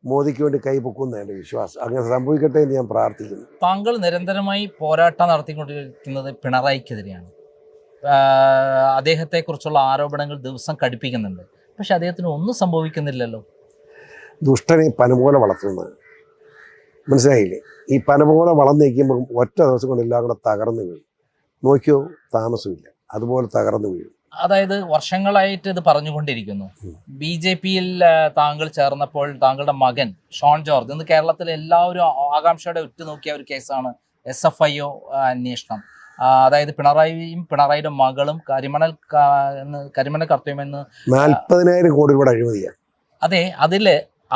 A: മോദിക്ക് വേണ്ടി കൈ പൊക്കുന്ന എൻ്റെ വിശ്വാസം. അങ്ങനെ സംഭവിക്കട്ടെ എന്ന് ഞാൻ പ്രാർത്ഥിക്കുന്നു.
B: താങ്കൾ നിരന്തരമായി പോരാട്ടം നടത്തിക്കൊണ്ടിരിക്കുന്നത് പിണറായിക്കെതിരെയാണ്. അദ്ദേഹത്തെക്കുറിച്ചുള്ള ആരോപണങ്ങൾ ദിവസം കടുപ്പിക്കുന്നുണ്ട്. പക്ഷെ അദ്ദേഹത്തിന് ഒന്നും സംഭവിക്കുന്നില്ലല്ലോ.
A: ദുഷ്ടനെ പന പോലെ വളർത്തുന്നത് മനസ്സിലായില്ലേ? ഈ പന പോലെ വളർന്നു നിൽക്കുമ്പോൾ ഒറ്റ ദിവസം കൊണ്ട് എല്ലാം കൂടെ തകർന്നു വീഴും. നോക്കിയോ, താമസമില്ല, അതുപോലെ തകർന്നു വീഴും.
B: അതായത് വർഷങ്ങളായിട്ട് ഇത് പറഞ്ഞുകൊണ്ടിരിക്കുന്നു. BJP-യിൽ താങ്കൾ ചേർന്നപ്പോൾ താങ്കളുടെ മകൻ ഷോൺ ജോർജ്, ഇന്ന് കേരളത്തിൽ എല്ലാവരും ആകാംക്ഷയോടെ ഉറ്റുനോക്കിയ ഒരു കേസാണ് SFIO അന്വേഷണം. അതായത് പിണറായിയും പിണറായിയുടെ മകളും കരിമണൽ കർത്തവ്യമെന്ന്
A: 40,000 കോടി രൂപയുടെ അഴിമതിയാണ്.
B: അതെ,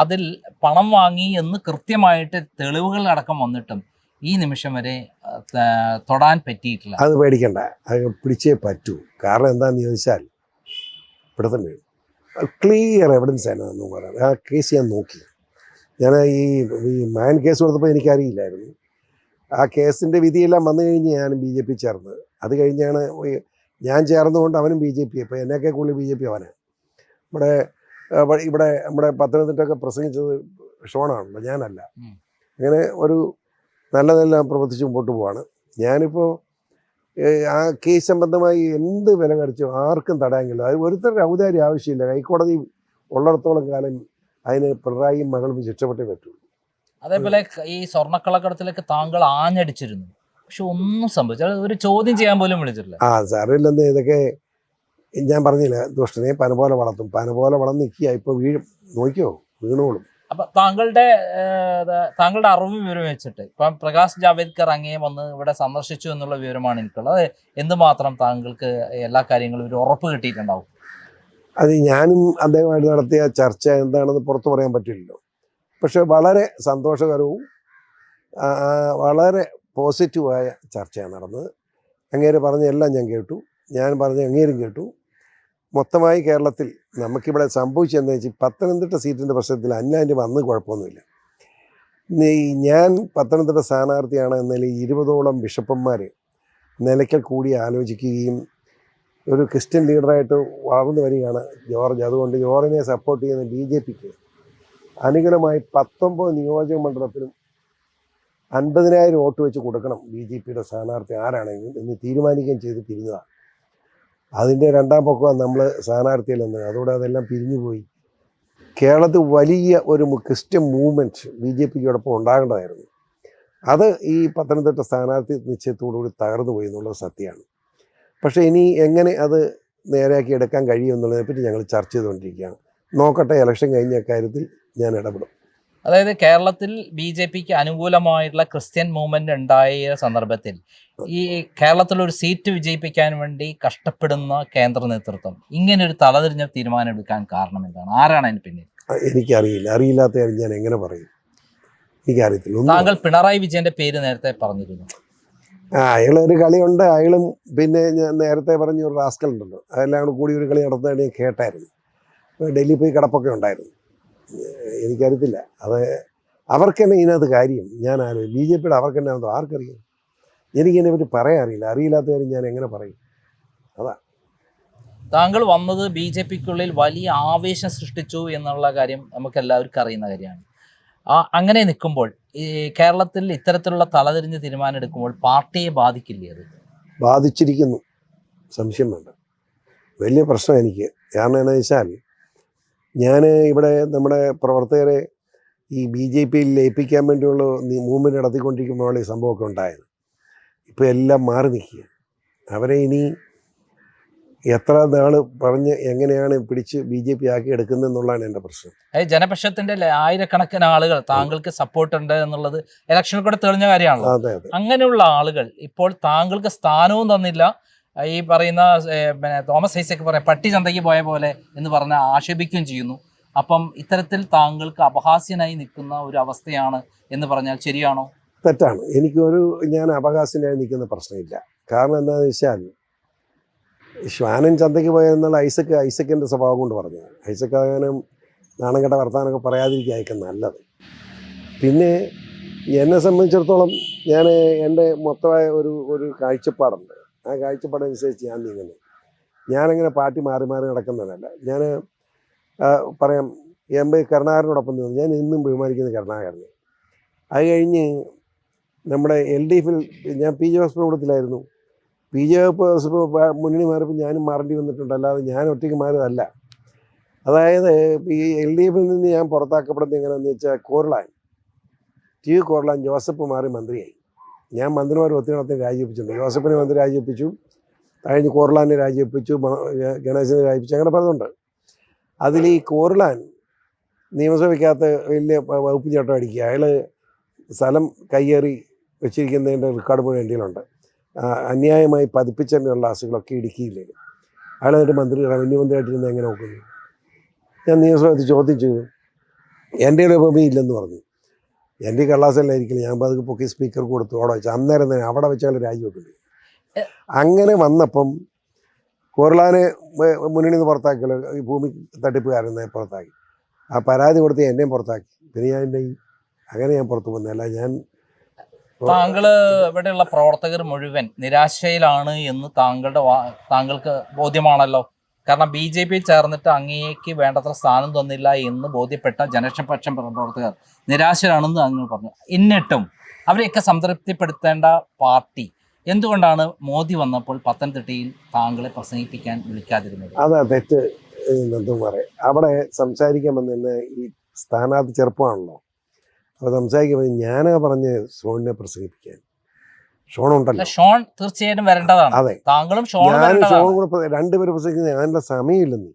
B: അതിൽ പണം വാങ്ങി എന്ന് കൃത്യമായിട്ട് തെളിവുകൾ അടക്കം വന്നിട്ടും ഈ നിമിഷം വരെ തൊടാൻ പറ്റിയിട്ടില്ല.
A: അത് പേടിക്കണ്ട, അത് പിടിച്ചേ പറ്റൂ. കാരണം എന്താണെന്ന് ചോദിച്ചാൽ പിടുത്തം വീഴും. ക്ലിയർ എവിഡൻസ് ആണ് എന്ന് പറയാം. ആ കേസ് ഞാൻ നോക്കി. ഞാൻ ഈ മാൻ കേസ് കൊടുത്തപ്പോൾ എനിക്കറിയില്ലായിരുന്നു. ആ കേസിൻ്റെ വിധിയെല്ലാം വന്നു കഴിഞ്ഞ് ഞാൻ BJP ചേർന്നത്. അത് കഴിഞ്ഞാണ് ഞാൻ ചേർന്നുകൊണ്ട് അവനും BJP. ഇപ്പോൾ എന്നെയൊക്കെ കൂടുതൽ BJP അവനാണ്. ഇവിടെ നമ്മുടെ പത്തനംതിട്ടൊക്കെ പ്രസംഗിച്ചത് ഷോണാണല്ലോ, ഞാനല്ല. അങ്ങനെ ഒരു നല്ല പ്രവർത്തിച്ച് മുമ്പോട്ട് പോവാണ്. ഞാനിപ്പോൾ ആ കേസ് സംബന്ധമായി എന്ത് വില കടിച്ചോ ആർക്കും തടയാൻ. അത് ഒരുത്തരുടെ ഔദാര്യം ആവശ്യമില്ല. ഹൈക്കോടതി ഉള്ളിടത്തോളം കാലം അതിന് പിണറായിയും മകളും ശിക്ഷപ്പെട്ടേ പറ്റൂ.
B: അതേപോലെ ഈ സ്വർണ്ണക്കള്ളക്കടത്തിലേക്ക് താങ്കൾ ആഞ്ഞടിച്ചിരുന്നു, പക്ഷെ ഒന്നും സംഭവിച്ചു. ഒരു ചോദ്യം ചെയ്യാൻ പോലും വിളിച്ചിട്ടില്ല.
A: സാറില്ലെന്ന് ഇതൊക്കെ ഞാൻ പറഞ്ഞില്ല. ദുഷ്ടനെ പന പോലെ വളർത്തും. പന പോലെ വളർന്ന് നിൽക്കുക. ഇപ്പോൾ വീഴും, നോക്കിയോ, വീണോളും.
B: അപ്പൊ താങ്കളുടെ അറിവ് വിവരം വെച്ചിട്ട് ഇപ്പം പ്രകാശ് ജാവേദ്കർ അങ്ങേ വന്ന് ഇവിടെ സന്ദർശിച്ചു എന്നുള്ള വിവരമാണ് എനിക്കുള്ളത്. എന്തുമാത്രം താങ്കൾക്ക് എല്ലാ കാര്യങ്ങളും ഒരു ഉറപ്പ് കിട്ടിയിട്ടുണ്ടാവും?
A: അത് ഞാനും അദ്ദേഹമായിട്ട് നടത്തിയ ചർച്ച എന്താണെന്ന് പുറത്തു പറയാൻ പറ്റില്ലല്ലോ. പക്ഷെ വളരെ സന്തോഷകരവും വളരെ പോസിറ്റീവായ ചർച്ചയാണ് നടന്നത്. അങ്ങേര് പറഞ്ഞ എല്ലാം ഞാൻ കേട്ടു, ഞാൻ പറഞ്ഞ അങ്ങേരും കേട്ടു. മൊത്തമായി കേരളത്തിൽ നമുക്കിവിടെ സംഭവിച്ചതെന്ന് വെച്ചാൽ പത്തനംതിട്ട സീറ്റിൻ്റെ പ്രശ്നത്തിൽ അന്യാൻ്റെ വന്ന് കുഴപ്പമൊന്നുമില്ല. ഞാൻ പത്തനംതിട്ട സ്ഥാനാർത്ഥിയാണ് എന്നതിൽ 20ഓളം ബിഷപ്പന്മാർ നിലയ്ക്കൽ കൂടി ആലോചിക്കുകയും ഒരു ക്രിസ്ത്യൻ ലീഡറായിട്ട് വളർന്നു വരികയാണ് ജോർജ്. അതുകൊണ്ട് ജോർജിനെ സപ്പോർട്ട് ചെയ്യുന്ന BJPക്ക് അനുകൂലമായി 19 നിയോജക മണ്ഡലത്തിലും 50,000 വോട്ട് വെച്ച് കൊടുക്കണം BJPയുടെ സ്ഥാനാർത്ഥി ആരാണെങ്കിലും എന്ന് തീരുമാനിക്കുകയും ചെയ്ത് പിരിഞ്ഞതാണ്. അതിൻ്റെ രണ്ടാം പൊക്കമാണ് നമ്മൾ സ്ഥാനാർത്ഥിയിലെന്ന്. അതോടെ അതെല്ലാം പിരിഞ്ഞുപോയി. കേരളത്തിൽ വലിയ ഒരു ക്രിസ്ത്യൻ മൂവ്മെൻറ്റ് BJPയോടൊപ്പം ഉണ്ടാകേണ്ടതായിരുന്നു. അത് ഈ പത്തനംതിട്ട സ്ഥാനാർത്ഥി നിശ്ചയത്തോടുകൂടി തകർന്നു പോയി എന്നുള്ളത് സത്യമാണ്. പക്ഷേ ഇനി എങ്ങനെ അത് നേരെയാക്കി എടുക്കാൻ കഴിയുമെന്നുള്ളതിനെപ്പറ്റി ഞങ്ങൾ ചർച്ച ചെയ്തുകൊണ്ടിരിക്കുകയാണ്. നോക്കട്ടെ, ഇലക്ഷൻ കഴിഞ്ഞ കാര്യത്തിൽ ഞാൻ ഇടപെടും.
B: അതായത് കേരളത്തിൽ BJPക്ക് അനുകൂലമായിട്ടുള്ള ക്രിസ്ത്യൻ മൂവ്മെന്റ് ഉണ്ടായ സന്ദർഭത്തിൽ ഈ കേരളത്തിലൊരു സീറ്റ് വിജയിപ്പിക്കാൻ വേണ്ടി കഷ്ടപ്പെടുന്ന കേന്ദ്ര നേതൃത്വം ഇങ്ങനെ ഒരു തലതിരിഞ്ഞ തീരുമാനം എടുക്കാൻ കാരണം എന്താണ്? ആരാണ് അതിന് പിന്നിൽ?
A: എനിക്കറിയില്ല. അറിയില്ലാത്ത കാര്യം ഞാൻ എങ്ങനെ പറയും? എനിക്കറിയത്തില്ല.
B: താങ്കൾ പിണറായി വിജയന്റെ പേര് നേരത്തെ പറഞ്ഞിരുന്നു.
A: അയാളൊരു കളിയുണ്ട്. അയാളും പിന്നെ ഞാൻ നേരത്തെ പറഞ്ഞ ഒരു റാസ്കൽ ഉണ്ടല്ലോ, അതെല്ലാം കൂടി ഒരു കളി നടത്തുന്നതാണ് ഞാൻ കേട്ടായിരുന്നു. ഡൽഹി പോയി കിടപ്പൊക്കെ ഉണ്ടായിരുന്നു. എനിക്കറിയത്തില്ല. അത് അവർക്ക് തന്നെ ഇതിനകത്ത് കാര്യം. ഞാൻ BJPയുടെ അവർക്ക് തന്നെ അത് ആർക്കറിയാം? എനിക്കിതിനെ പറ്റി പറയാൻ അറിയില്ല. അറിയില്ലാത്ത കാര്യം ഞാൻ എങ്ങനെ പറയും? അതാ.
B: താങ്കൾ വന്നത് BJPക്കുള്ളിൽ വലിയ ആവേശം സൃഷ്ടിച്ചു എന്നുള്ള കാര്യം നമുക്ക് എല്ലാവർക്കും അറിയുന്ന കാര്യമാണ്. അങ്ങനെ നിൽക്കുമ്പോൾ ഈ കേരളത്തിൽ ഇത്തരത്തിലുള്ള തലതിരിഞ്ഞ് തീരുമാനം എടുക്കുമ്പോൾ പാർട്ടിയെ ബാധിക്കില്ലേ? അത്
A: ബാധിച്ചിരിക്കുന്നു, സംശയം വേണ്ട. വലിയ പ്രശ്നം എനിക്ക്. കാരണം എന്താണെന്ന് വെച്ചാൽ ഞാൻ ഇവിടെ നമ്മുടെ പ്രവർത്തകരെ ഈ BJPയിൽ ലയിപ്പിക്കാൻ വേണ്ടിയുള്ള മൂവ്മെൻറ്റ് നടത്തിക്കൊണ്ടിരിക്കുമ്പോഴാണ് ഈ സംഭവമൊക്കെ ഉണ്ടായത്. ഇപ്പോൾ എല്ലാം മാറി നിൽക്കുക. അവരെ ഇനി എത്ര നാൾ പറഞ്ഞ് എങ്ങനെയാണ് പിടിച്ച് BJP ആക്കി എടുക്കുന്നതെന്നുള്ളതാണ് എൻ്റെ പ്രശ്നം.
B: ജനപക്ഷത്തിൻ്റെ ആയിരക്കണക്കിന് ആളുകൾ താങ്കൾക്ക് സപ്പോർട്ട് ഉണ്ട് എന്നുള്ളത് ഇലക്ഷനിൽ കൂടെ തെളിഞ്ഞ കാര്യമാണല്ലോ.
A: അതെ അതെ.
B: അങ്ങനെയുള്ള ആളുകൾ ഇപ്പോൾ താങ്കൾക്ക് സ്ഥാനവും തന്നില്ല. ഈ പറയുന്ന പിന്നെ തോമസ് ഐസക് പറയാം പട്ടി ചന്തയ്ക്ക് പോയ പോലെ എന്ന് പറഞ്ഞ് ആക്ഷേപിക്കുകയും ചെയ്യുന്നു. അപ്പം ഇത്തരത്തിൽ താങ്കൾക്ക് അപഹാസ്യനായി നിൽക്കുന്ന ഒരു അവസ്ഥയാണ് എന്ന് പറഞ്ഞാൽ ശരിയാണോ?
A: തെറ്റാണ്. ഞാൻ അപഹാസ്യനായി നിൽക്കുന്ന പ്രശ്നമില്ല. കാരണം എന്താണെന്ന് വെച്ചാൽ ശ്വാനൻ ചന്തയ്ക്ക് പോയെന്നുള്ള ഐസക്കിൻ്റെ സ്വഭാവം കൊണ്ട് പറഞ്ഞത്. ഐസക് അങ്ങനെ നാണം കെട്ട വർത്താനമൊക്കെ പറയാതിരിക്കുകയായിരിക്കും നല്ലത്. പിന്നെ എന്നെ സംബന്ധിച്ചിടത്തോളം ഞാൻ എൻ്റെ മൊത്തമായ ഒരു കാഴ്ചപ്പാടുണ്ട്. ആ കാഴ്ചപ്പാടനുസരിച്ച് ഞാൻ നീങ്ങുന്നത്. ഞാനങ്ങനെ പാർട്ടി മാറി മാറി നടക്കുന്നതല്ല. ഞാൻ പറയാം, കരുണാകരനോടൊപ്പം നിന്നു. ഞാൻ ഇന്നും ബഹുമാനിക്കുന്ന കരുണാകരനെ. അത് കഴിഞ്ഞ് നമ്മുടെ LDFിൽ ഞാൻ PJ ജോസഫ് കൂട്ടത്തിലായിരുന്നു. PJ ജോസഫ് മുന്നണി മാറിയപ്പോൾ ഞാനും മാറേണ്ടി വന്നിട്ടുണ്ട്. അല്ലാതെ ഞാൻ ഒറ്റയ്ക്ക് മാറിയതല്ല. അതായത് ഈ LDFിൽ നിന്ന് ഞാൻ പുറത്താക്കപ്പെടുന്നത് എങ്ങനെയാണെന്ന് വെച്ചാൽ കോർലാൻ ജോസഫ് മാറി മന്ത്രിയായി. ഞാൻ മന്ത്രിമാർ ഒത്തിരി രാജിവെപ്പിച്ചിട്ടുണ്ട്. ജോസഫിനെ മന്ത്രി രാജിവെപ്പിച്ചു, കഴിഞ്ഞ് കോർലാനെ രാജിവെപ്പിച്ചു, ഗണേശനെ രാജിവെപ്പിച്ചു, അങ്ങനെ പലതുണ്ട്. അതിൽ ഈ കോർലാൻ നിയമസഭയ്ക്കകത്ത് വലിയ വകുപ്പ് ചട്ടം അടിക്കുക. അയാൾ സ്ഥലം കയ്യേറി വെച്ചിരിക്കുന്നതിൻ്റെ റെക്കോർഡ് മുഴുവൻ ഇന്ത്യയിലുണ്ട്. അന്യായമായി പതിപ്പിച്ചതിനുള്ള ആസുകളൊക്കെ ഇടുക്കിയില്ലേ. അയാൾ എന്നിട്ട് റവന്യൂ മന്ത്രിയായിട്ടിരുന്ന് എങ്ങനെ നോക്കുന്നു? ഞാൻ നിയമസഭയിൽ ചോദ്യം ചെയ്തു. എൻ്റെ ഒരു ഭൂമിയില്ലെന്ന് പറഞ്ഞു. എൻ്റെ കള്ളാസല്ലായിരിക്കില്ല. ഞാൻ പതുക്കെ പൊക്കി സ്പീക്കർക്ക് കൊടുത്തു. അവിടെ വെച്ച് അന്നേരം തന്നെ അവിടെ വെച്ചാൽ രാജിവെക്കുന്നു. അങ്ങനെ വന്നപ്പം കോർലാനെ മുന്നണിയിൽ നിന്ന് പുറത്താക്കിയല്ലോ, ഈ ഭൂമി തട്ടിപ്പുകാരനെ പുറത്താക്കി. ആ പരാതി കൊടുത്ത് എന്നെയും പുറത്താക്കി. പിന്നെ ഞാൻ അങ്ങനെ ഞാൻ പുറത്തു പോകുന്നതല്ല. ഞാൻ
B: താങ്കൾ ഇവിടെയുള്ള പ്രവർത്തകർ മുഴുവൻ നിരാശയിലാണ് എന്ന് താങ്കൾക്ക് ബോധ്യമാണല്ലോ. കാരണം BJP ചേർന്നിട്ട് അങ്ങേക്ക് വേണ്ടത്ര സ്ഥാനം തന്നില്ല എന്ന് ബോധ്യപ്പെട്ട ജനപക്ഷം പ്രവർത്തകർ നിരാശരാണെന്ന് അങ്ങ് പറഞ്ഞു. എന്നിട്ടും അവരെയൊക്കെ സംതൃപ്തിപ്പെടുത്തേണ്ട പാർട്ടി എന്തുകൊണ്ടാണ് മോദി വന്നപ്പോൾ പത്തനംതിട്ടയിൽ താങ്കളെ പ്രസംഗിപ്പിക്കാൻ വിളിക്കാതിരുന്നത്?
A: അതാ തെറ്റ് എന്തും പറയാം. അവിടെ സംസാരിക്കാൻ വന്ന ഈ സ്ഥാനാർത്ഥി ചെറുപ്പമാണല്ലോ. അപ്പോൾ സംസാരിക്കുമ്പോൾ ഞാനാ പറഞ്ഞ് ഷോണിനെ പ്രസംഗിപ്പിക്കാൻ. ഷോണുണ്ടല്ലോ.
B: ഷോൺ തീർച്ചയായിട്ടും വരേണ്ടതാണ്.
A: അതെ,
B: താങ്കളും
A: ഞാനും ഷോണും കൂടെ രണ്ടുപേരും പ്രസംഗിക്കുന്നത്. ഞാനുള്ള സമയമില്ലെന്ന്.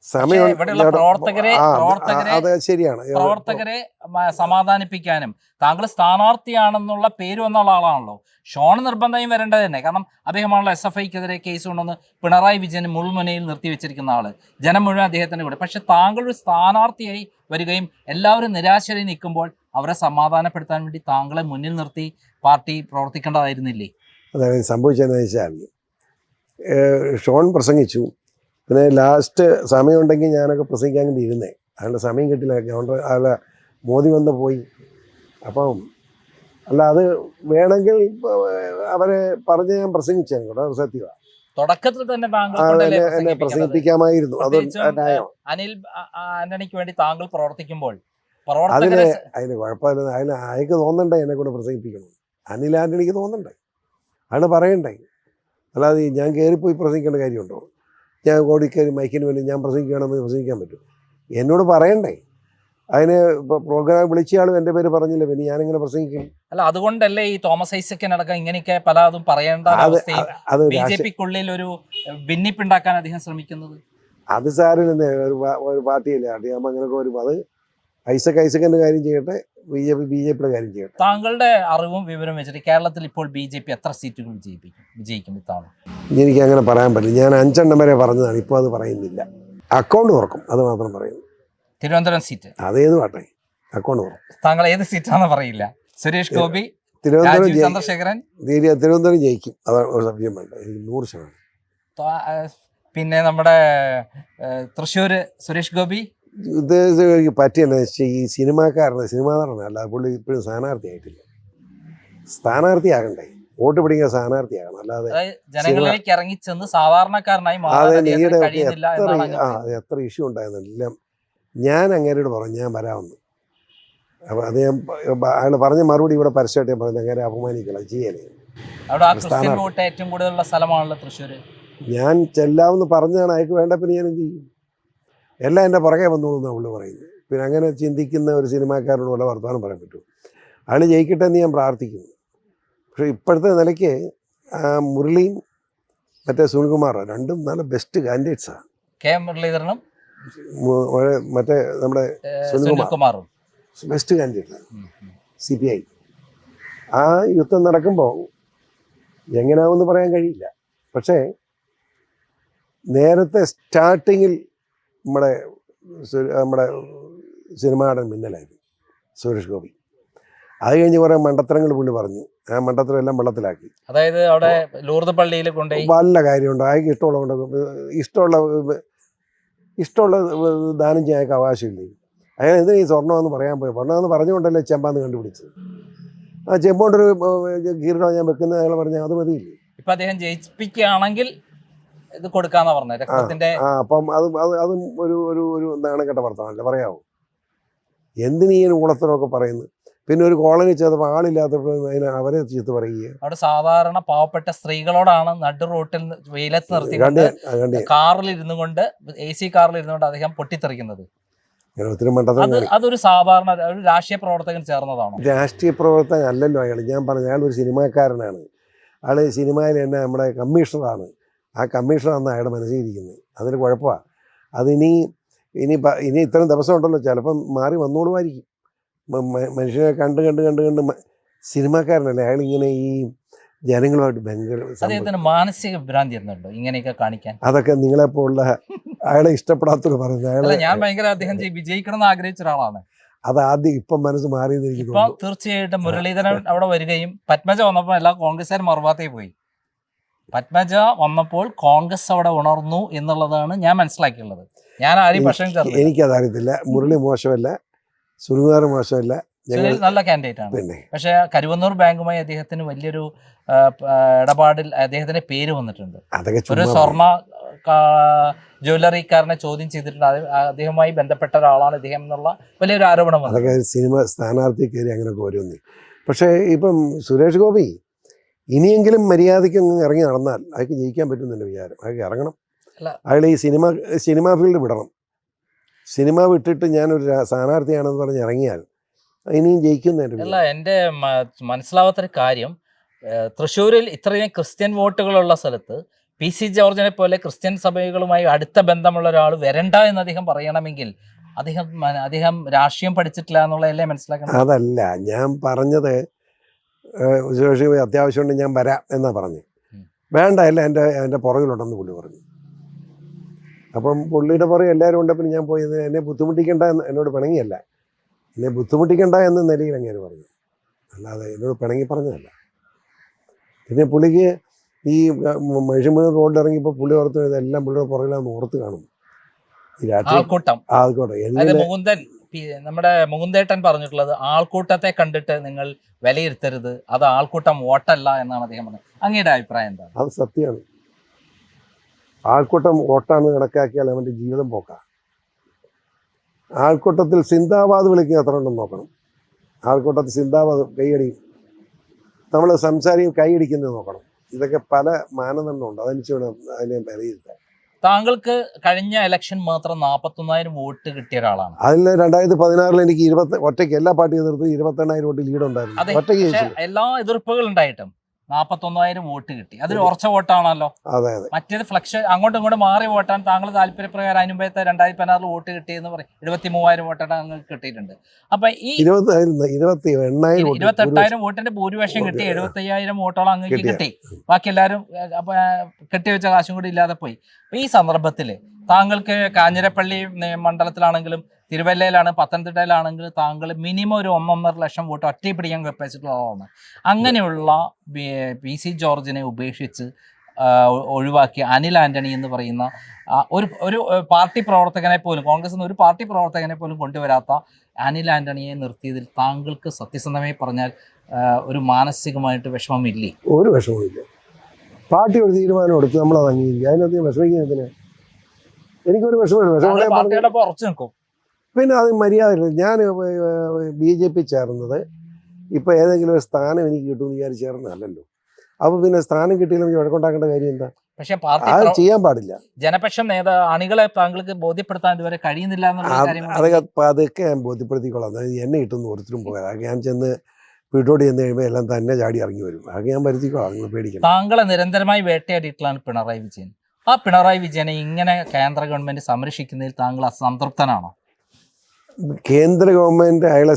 A: സമയം അതെ, ശരിയാണ്.
B: പ്രവർത്തകരെ സമാധാനിപ്പിക്കാനും താങ്കൾ സ്ഥാനാർത്ഥിയാണെന്നുള്ള പേര് വന്നുള്ള ആളാണല്ലോ. ഷോൺ നിർബന്ധമായും വരേണ്ടത് തന്നെ. കാരണം അദ്ദേഹമാണല്ലോ SFIക്കെതിരെ കേസ് കൊണ്ടുവന്ന് പിണറായി വിജയന് മുൾമുനയിൽ നിർത്തിവെച്ചിരിക്കുന്ന ആള്. ജനം മുഴുവൻ അദ്ദേഹത്തിന് കൂടെ. പക്ഷെ താങ്കൾ ഒരു സ്ഥാനാർത്ഥിയായി വരികയും എല്ലാവരും നിരാശരായി നിൽക്കുമ്പോൾ അവരെ സമാധാനപ്പെടുത്താൻ വേണ്ടി താങ്കളെ മുന്നിൽ നിർത്തി പാർട്ടി പ്രവർത്തിക്കേണ്ടതായിരുന്നില്ലേ?
A: അതായത് സംഭവിച്ചതെന്ന് വെച്ചാൽ ഷോൺ പ്രസംഗിച്ചു. പിന്നെ ലാസ്റ്റ് സമയമുണ്ടെങ്കിൽ ഞാനൊക്കെ പ്രസംഗിക്കാൻ വേണ്ടി ഇരുന്നേ. അതിൻ്റെ സമയം കിട്ടില്ല. ഗവർണർ മോദി വന്ന് പോയി. അപ്പം അല്ല, അത് വേണമെങ്കിൽ അവരെ പറഞ്ഞ് ഞാൻ പ്രസംഗിച്ചേനെ കൂടെ. സത്യമാണ്.
B: തുടക്കത്തിൽ തന്നെ
A: എന്നെ പ്രസംഗിപ്പിക്കാമായിരുന്നു. അത്
B: അനിൽ ആന്റണിക്ക് വേണ്ടി താങ്കൾ പ്രവർത്തിക്കുമ്പോൾ
A: അതിന് കുഴപ്പമില്ല. അയാൾക്ക് തോന്നണ്ടേ എന്നെ കൂടെ പ്രസംഗിപ്പിക്കണം. അനിൽ ആന്റണിക്ക് തോന്നണ്ടേ, അയാൾ പറയണ്ടേ. അല്ലാതെ ഞാൻ കയറിപ്പോയി പ്രസംഗിക്കേണ്ട കാര്യമുണ്ടോ? ഞാൻ ഓടിക്കയറി മൈക്കിന് വേണ്ടി ഞാൻ പ്രസംഗിക്കുകയാണെന്ന് പ്രസംഗിക്കാൻ പറ്റും? എന്നോട് പറയണ്ടേ. അതിന് ഇപ്പോൾ പ്രോഗ്രാം വിളിച്ചയാളും എൻ്റെ പേര് പറഞ്ഞില്ല, പിന്നെ ഞാനിങ്ങനെ പ്രസംഗിക്കും.
B: അല്ല, അതുകൊണ്ടല്ലേ ഈ തോമസ് ഐസക്കിനടക്കം ഇങ്ങനെയൊക്കെ പലതും പറയേണ്ട അവസ്ഥയും BJPക്കുള്ളിൽ ഒരു ഭിന്നിപ്പുണ്ടാക്കാൻ അദ്ദേഹം ശ്രമിക്കുന്നത്?
A: അത് സാറിന് ഒരു പാർട്ടിയല്ലേ, അറിയാമോ? അങ്ങനെയൊക്കെ വരും. അത് ഐസക്കിൻ്റെ കാര്യം ചെയ്യട്ടെ, BJPയുടെ കാര്യം ചെയ്യട്ടെ.
B: താങ്കളുടെ അറിവും വിവരം വെച്ചിട്ട് കേരളത്തിൽ ഇപ്പോൾ BJP എത്ര സീറ്റുകൾ വിജയിക്കും ഇത്തവണ?
A: എനിക്ക് അങ്ങനെ പറയാൻ പറ്റില്ല. ഞാൻ 5 എണ്ണം വരെ പറഞ്ഞതാണ്. ഇപ്പോൾ അത് പറയുന്നില്ല. അക്കൗണ്ട് തുറക്കും, അത് മാത്രം പറയുന്നു.
B: തിരുവനന്തപുരം സീറ്റ്
A: അതേത് പാട്ടെ, അക്കൗണ്ട് തുറക്കും.
B: താങ്കൾ ഏത് സീറ്റാണെന്ന് പറയില്ല. സുരേഷ് ഗോപി, ചന്ദ്രശേഖരൻ
A: തിരുവനന്തപുരം ജയിക്കും, അതാണ് ഒരു സംശയം വേണ്ട. 100%.
B: പിന്നെ നമ്മുടെ തൃശ്ശൂര് സുരേഷ് ഗോപി
A: ഇത് പറ്റിയെന്ന് വെച്ചാൽ ഈ സിനിമാ നടനാണ്. അല്ല, പുള്ളി ഇപ്പോഴും സ്ഥാനാർത്ഥിയായിട്ടില്ല. സ്ഥാനാർത്ഥിയാകണ്ടേ, വോട്ട് പിടിക്കാൻ സ്ഥാനാർത്ഥിയാകണം. അല്ലാതെ
B: ജനങ്ങളിലേക്ക് ഇറങ്ങിച്ചെന്ന് സാധാരണക്കാരനായി
A: എത്ര ഇഷ്യൂ ഉണ്ടായിരുന്നില്ല. ഞാൻ അങ്ങേരോട് പറഞ്ഞു ഞാൻ വരാമെന്ന്. അപ്പോൾ അത് അയാൾ പറഞ്ഞ മറുപടി ഇവിടെ പരസ്യമായിട്ട് ഞാൻ പറഞ്ഞു, അങ്ങനെ അപമാനിക്കണം ചെയ്യലേ.
B: ഏറ്റവും കൂടുതലുള്ള സ്ഥലമാണല്ലോ തൃശ്ശൂർ.
A: ഞാൻ ചെല്ലാമെന്ന് പറഞ്ഞതാണ്. അയാൾക്ക് വേണ്ട, പിന്നെ ഞാൻ എന്ത് ചെയ്യും? എല്ലാം എൻ്റെ പുറകെ വന്നോളൂ എന്നാണ് പുള്ളി പറയുന്നത്. പിന്നെ അങ്ങനെ ചിന്തിക്കുന്ന ഒരു സിനിമാക്കാരനോട് വല്ല വർത്തമാനം പറയാൻ പറ്റും? അയാൾ ജയിക്കട്ടെ എന്ന് ഞാൻ പ്രാർത്ഥിക്കുന്നു. പക്ഷേ ഇപ്പോഴത്തെ നിലയ്ക്ക് മുരളിയും മറ്റേ സുനിൽകുമാറും രണ്ടും നല്ല ബെസ്റ്റ് കാൻഡിഡേറ്റ്സാണ്.
B: മുരളീധരനും
A: മറ്റേ നമ്മുടെ സുനിൽകുമാറും ബെസ്റ്റ് കാൻഡിഡേറ്റാണ്. CPI ആ യുദ്ധം നടക്കുമ്പോൾ എങ്ങനെയാവുമെന്ന് പറയാൻ കഴിയില്ല. പക്ഷേ നേരത്തെ സ്റ്റാർട്ടിങ്ങിൽ നമ്മുടെ സിനിമാ നടൻ മിന്നലായിരുന്നു സുരേഷ് ഗോപി. അത് കഴിഞ്ഞ് കുറേ മണ്ടത്തരങ്ങൾ പുള്ളി പറഞ്ഞു. ആ മണ്ടത്തരം എല്ലാം വെള്ളത്തിലാക്കി.
B: അതായത് അവിടെ ലൂർദ് പള്ളിയിൽ കൊണ്ടുപോയി
A: വല്ല കാര്യമുണ്ടോ? അയാൾക്ക് ഇഷ്ടമുള്ള ദാനം ചെയ്യാൻ അവകാശമില്ലേ? അയാൾ എന്തിനാ ഈ സ്വർണ്ണമെന്ന് പറയാൻ പോയി, സ്വർണ്ണമെന്ന് പറഞ്ഞുകൊണ്ടല്ലേ ചെമ്പാന്ന് കണ്ടുപിടിച്ചത്. ആ ചെമ്പോണ്ടൊരു കിരീടം ഞാൻ വെക്കുന്നത് അയാൾ പറഞ്ഞാൽ അത് മതിയില്ലേ.
B: ഇപ്പൊ അദ്ദേഹം ജയിപ്പിക്കുകയാണെങ്കിൽ ഇത് കൊടുക്കാന്നാ പറഞ്ഞത് രക്തത്തിന്റെ.
A: അപ്പം അതും ഒരു ഒരു ഒരു നാണക്കെട്ട വർത്തമാനല്ലേ പറയാവോ. എന്തിനീ ഊളത്തരമൊക്കെ പറയുന്നത്. പിന്നെ ഒരു കോളനി ചെയ്തപ്പോൾ ആളില്ലാത്തപ്പോൾ അതിന് അവരെ ചീത്ത പറയുക.
B: അവിടെ സാധാരണ പാവപ്പെട്ട സ്ത്രീകളോടാണ് നടു റോട്ടിൽ വെയിലത്ത് നിർത്തിക്കൊണ്ട് കാറിൽ ഇരുന്നു കൊണ്ട് AC കാറിൽ ഇരുന്നുകൊണ്ട് അദ്ദേഹം പൊട്ടിത്തെറിക്കുന്നത്. അതൊരു സാധാരണ ഒരു രാഷ്ട്രീയ പ്രവർത്തകൻ ചേർന്നതാണോ?
A: രാഷ്ട്രീയ പ്രവർത്തകൻ അല്ലല്ലോ അയാൾ. ഞാൻ പറഞ്ഞു അയാൾ ഒരു സിനിമാക്കാരനാണ്. അയാൾ സിനിമയിൽ തന്നെ നമ്മുടെ കമ്മീഷണറാണ്. ആ കമ്മീഷണറാണ് അയാളുടെ മനസ്സിലിരിക്കുന്നത്. അതിന് കുഴപ്പമാണ്. അതിനി ഇനി ഇത്രയും ദിവസം ഉണ്ടല്ലോ, ചിലപ്പം മാറി വന്നോളുമായിരിക്കും. മനുഷ്യനെ കണ്ട് കണ്ട് കണ്ട് കണ്ട് സിനിമാക്കാരനല്ലേ അയാൾ. ഇങ്ങനെ ഈ ജനങ്ങളുമായിട്ട് ഭയങ്കര
B: മാനസിക വിഭ്രാന്തി എന്നുണ്ടോ ഇങ്ങനെയൊക്കെ കാണിക്കാൻ?
A: അതൊക്കെ നിങ്ങളെപ്പോലുള്ള അയാളെ ഇഷ്ടപ്പെടാത്തത് പറയുന്നത്. അയാളെ
B: ഞാൻ ഭയങ്കര അദ്ദേഹം വിജയിക്കണം എന്ന് ആഗ്രഹിച്ച ഒരാളാണ്.
A: അത് ആദ്യം ഇപ്പം മനസ്സ് മാറിയെന്ന് എനിക്ക്
B: തോന്നുന്നു. തീർച്ചയായിട്ടും മുരളീധരൻ അവിടെ വരികയും പത്മജ വന്നപ്പോൾ എല്ലാ കോൺഗ്രസ്സുകാരും മറുപാത്തേ പോയി. പത്മജ വന്നപ്പോൾ കോൺഗ്രസ് അവിടെ ഉണർന്നു എന്നുള്ളതാണ് ഞാൻ മനസ്സിലാക്കിയുള്ളത്. ഞാൻ ആരെയും പക്ഷം ചേർന്നു.
A: എനിക്കതറിയത്തില്ല. മുരളി മോശമല്ല, സുനിൽകുമാർ മോശമല്ല,
B: നല്ല കാൻഡിഡേറ്റ് ആണ്. പക്ഷെ കരുവന്നൂർ ബാങ്കുമായി അദ്ദേഹത്തിന് വലിയൊരു ഇടപാടിൽ അദ്ദേഹത്തിന്റെ പേര് വന്നിട്ടുണ്ട്. ഒരു സ്വർണ്ണ ജ്വല്ലറിക്കാരനെ ചോദ്യം ചെയ്തിട്ടുണ്ട്. അദ്ദേഹവുമായി ബന്ധപ്പെട്ട ഒരാളാണ് ഇദ്ദേഹം എന്നുള്ള വലിയൊരു ആരോപണം.
A: അതൊക്കെ സിനിമ സ്ഥാനാർത്ഥി കയറി അങ്ങനെയൊക്കെ ഓരോന്ന്. പക്ഷേ ഇപ്പം സുരേഷ് ഗോപി ഇനിയെങ്കിലും മര്യാദയ്ക്ക് ഇറങ്ങി നടന്നാൽ അയാൾക്ക് ജയിക്കാൻ പറ്റുമെന്നെ വിചാരം. അയാൾക്ക് ഇറങ്ങണം. അയാൾ ഈ സിനിമാ ഫീൽഡ് വിടണം. സിനിമ വിട്ടിട്ട് ഞാനൊരു സ്ഥാനാർത്ഥിയാണെന്ന് പറഞ്ഞ് ഇറങ്ങിയാൽ ഇനിയും ജയിക്കുന്നതിൻ്റെ.
B: അല്ല, എൻ്റെ മനസ്സിലാവാത്തൊരു കാര്യം, തൃശ്ശൂരിൽ ഇത്രയും ക്രിസ്ത്യൻ വോട്ടുകളുള്ള സ്ഥലത്ത് PC ജോർജിനെ പോലെ ക്രിസ്ത്യൻ സഭകളുമായി അടുത്ത ബന്ധമുള്ള ഒരാൾ വരണ്ട എന്ന് അദ്ദേഹം പറയണമെങ്കിൽ അദ്ദേഹം രാഷ്ട്രീയം പഠിച്ചിട്ടില്ല എന്നുള്ളതല്ലേ മനസ്സിലാക്കണം?
A: അതല്ല ഞാൻ പറഞ്ഞത്. സുരേഷ് അത്യാവശ്യമുണ്ട് ഞാൻ വരാം എന്നാ പറഞ്ഞു. വേണ്ട, അല്ല എൻ്റെ പുറകിലുണ്ടെന്ന് പുള്ളി പറഞ്ഞു. അപ്പം പുള്ളിയുടെ പുറകെ എല്ലാവരും ഉണ്ട്. പിന്നെ ഞാൻ പോയത് എന്നെ ബുദ്ധിമുട്ടിക്കേണ്ട എന്ന് എന്നോട് പിണങ്ങിയല്ല, എന്നെ ബുദ്ധിമുട്ടിക്കേണ്ട എന്ന നിലയിൽ അങ്ങനെ പറഞ്ഞു, അല്ലാതെ എന്നോട് പിണങ്ങി പറഞ്ഞതല്ല. പിന്നെ പുള്ളിക്ക് ഈ മനുഷ്യമൂർ റോഡിൽ ഇറങ്ങിയപ്പോൾ പുള്ളി ഓർത്ത് ഇതെല്ലാം പുള്ളിയുടെ പുറകിലാന്ന് ഓർത്ത് കാണും. ഈ
B: മുകുന്ദൻ, നമ്മുടെ മുകുന്ദേട്ടൻ പറഞ്ഞിട്ടുള്ളത് ആൾക്കൂട്ടത്തെ കണ്ടിട്ട് നിങ്ങൾ വിലയിരുത്തരുത്, അത് ആൾക്കൂട്ടം വോട്ടല്ല എന്നാണ് അദ്ദേഹം പറഞ്ഞത്. അങ്ങയുടെ അഭിപ്രായം എന്താണ്?
A: അത് സത്യമാണ്. ആൾക്കൂട്ടം വോട്ടാണെന്ന് കണക്കാക്കിയാൽ അവൻ്റെ ജീവിതം പോക്കാം. ആൾക്കൂട്ടത്തിൽ സിന്ദാബാദ് വിളിക്കുക എത്ര ഉണ്ടെന്ന് നോക്കണം. ആൾക്കൂട്ടത്തിൽ സിന്ദാബാദ് കൈയടി, നമ്മൾ സംസാരിക്കും കൈയടിക്കുന്നത് നോക്കണം. ഇതൊക്കെ പല മാനദണ്ഡമുണ്ട്. അതനുസരിച്ച് അതിനെ വിലയിരുത്താൻ.
B: താങ്കൾക്ക് കഴിഞ്ഞ ഇലക്ഷൻ മാത്രം 41,000 വോട്ട് കിട്ടിയ ഒരാളാണ്.
A: അതിൽ 2016 എനിക്ക് ഒറ്റയ്ക്ക് എല്ലാ പാർട്ടിയും എതിർത്ത് 28,000 വോട്ട് ലീഡ് ഉണ്ടായിരുന്നു. ഒറ്റയ്ക്ക്
B: എല്ലാ എതിർപ്പുകൾ ഉണ്ടായിട്ടും 41,000 വോട്ട് കിട്ടി. അതൊരു ഉറച്ച വോട്ടാണല്ലോ.
A: അതെ അതെ.
B: മറ്റേത് ഫ്ലക്ഷൻ അങ്ങോട്ടും ഇങ്ങോട്ടും മാറി വോട്ടാണ്. താങ്കൾ താല്പര്യപ്രകാരം അതിന് മുമ്പത്തെ 2016 വോട്ട് കിട്ടിയെന്ന് പറയും. 23,000 വോട്ടാണ് അങ്ങ് കിട്ടിയിട്ടുണ്ട്. അപ്പൊ ഈ 28,000 വോട്ടിന്റെ ഭൂരിപക്ഷം കിട്ടി. 75,000 വോട്ടോളം അങ്ങ് കിട്ടി. ബാക്കി എല്ലാവരും കെട്ടിവെച്ച കാശും കൂടി ഇല്ലാതെ പോയി. അപ്പൊ ഈ സന്ദർഭത്തിൽ താങ്കൾക്ക് കാഞ്ഞിരപ്പള്ളി മണ്ഡലത്തിലാണെങ്കിലും തിരുവല്ലയിലാണ് പത്തനംതിട്ടയിലാണെങ്കിലും താങ്കൾ മിനിമം ഒരു 1.5 ലക്ഷം വോട്ട് ഒറ്റ പിടിക്കാൻ കപ്പാസിറ്റി ഉള്ളതാണ്. അങ്ങനെയുള്ള PC ജോർജിനെ ഉപേക്ഷിച്ച് ഒഴിവാക്കി അനിൽ ആന്റണി എന്ന് പറയുന്ന ഒരു പാർട്ടി പ്രവർത്തകനെ പോലും, കോൺഗ്രസിൽ നിന്ന് ഒരു പാർട്ടി പ്രവർത്തകനെ പോലും കൊണ്ടുവരാത്ത അനിൽ ആന്റണിയെ നിർത്തിയതിൽ താങ്കൾക്ക് സത്യസന്ധമായി പറഞ്ഞാൽ ഒരു മാനസികമായിട്ട് വിഷമമില്ലേ?
A: ഒരു വിഷമമില്ല. പാർട്ടി ഒരു തീരുമാനം എടുത്ത് നമ്മളത് അംഗീകരിക്കുക. അതിനകത്ത് വിഷമിക്കുന്നതിന് എനിക്കൊരു വിഷമമില്ല.
B: പാർട്ടിയുടെ ഉറച്ചു നിൽക്കും.
A: പിന്നെ അത് മര്യാദയില്ല. ഞാൻ BJP ചേർന്നത് ഇപ്പോൾ ഏതെങ്കിലും ഒരു സ്ഥാനം എനിക്ക് കിട്ടുമെന്ന് വിചാരിച്ച് ചേർന്നതല്ലല്ലോ. അപ്പോൾ പിന്നെ സ്ഥാനം കിട്ടിയില്ലെങ്കിൽ വഴക്കുണ്ടാക്കേണ്ട കാര്യം എന്താ?
B: പക്ഷേ പാർട്ടി
A: അത് ചെയ്യാൻ പാടില്ല.
B: ജനപക്ഷം അണികളെ താങ്കൾക്ക് ബോധ്യപ്പെടുത്താൻ ഇതുവരെ കഴിയുന്നില്ല.
A: അതൊക്കെ ഞാൻ ബോധ്യപ്പെടുത്തിക്കൊള്ളാം. അതായത് എന്നെ കിട്ടുമെന്ന് ഓരോരുത്തരും പോകാം. അതൊക്കെ ഞാൻ ചെന്ന് വീട്ടോട് ചെന്ന് കഴിയുമ്പോൾ എല്ലാം തന്നെ ചാടി ഇറങ്ങി വരും. അതൊക്കെ ഞാൻ വരുത്തിക്കോളാം, നിങ്ങൾ പേടിക്കണം.
B: താങ്കളെ നിരന്തരമായി വേട്ടയാടിയിട്ടുള്ളതാണ് പിണറായി വിജയൻ. ആ പിണറായി വിജയനെ ഇങ്ങനെ കേന്ദ്ര ഗവൺമെന്റ് സംരക്ഷിക്കുന്നതിൽ താങ്കൾ അസംതൃപ്തനാണോ?
A: കേന്ദ്ര ഗവൺമെൻറ് അയാളെ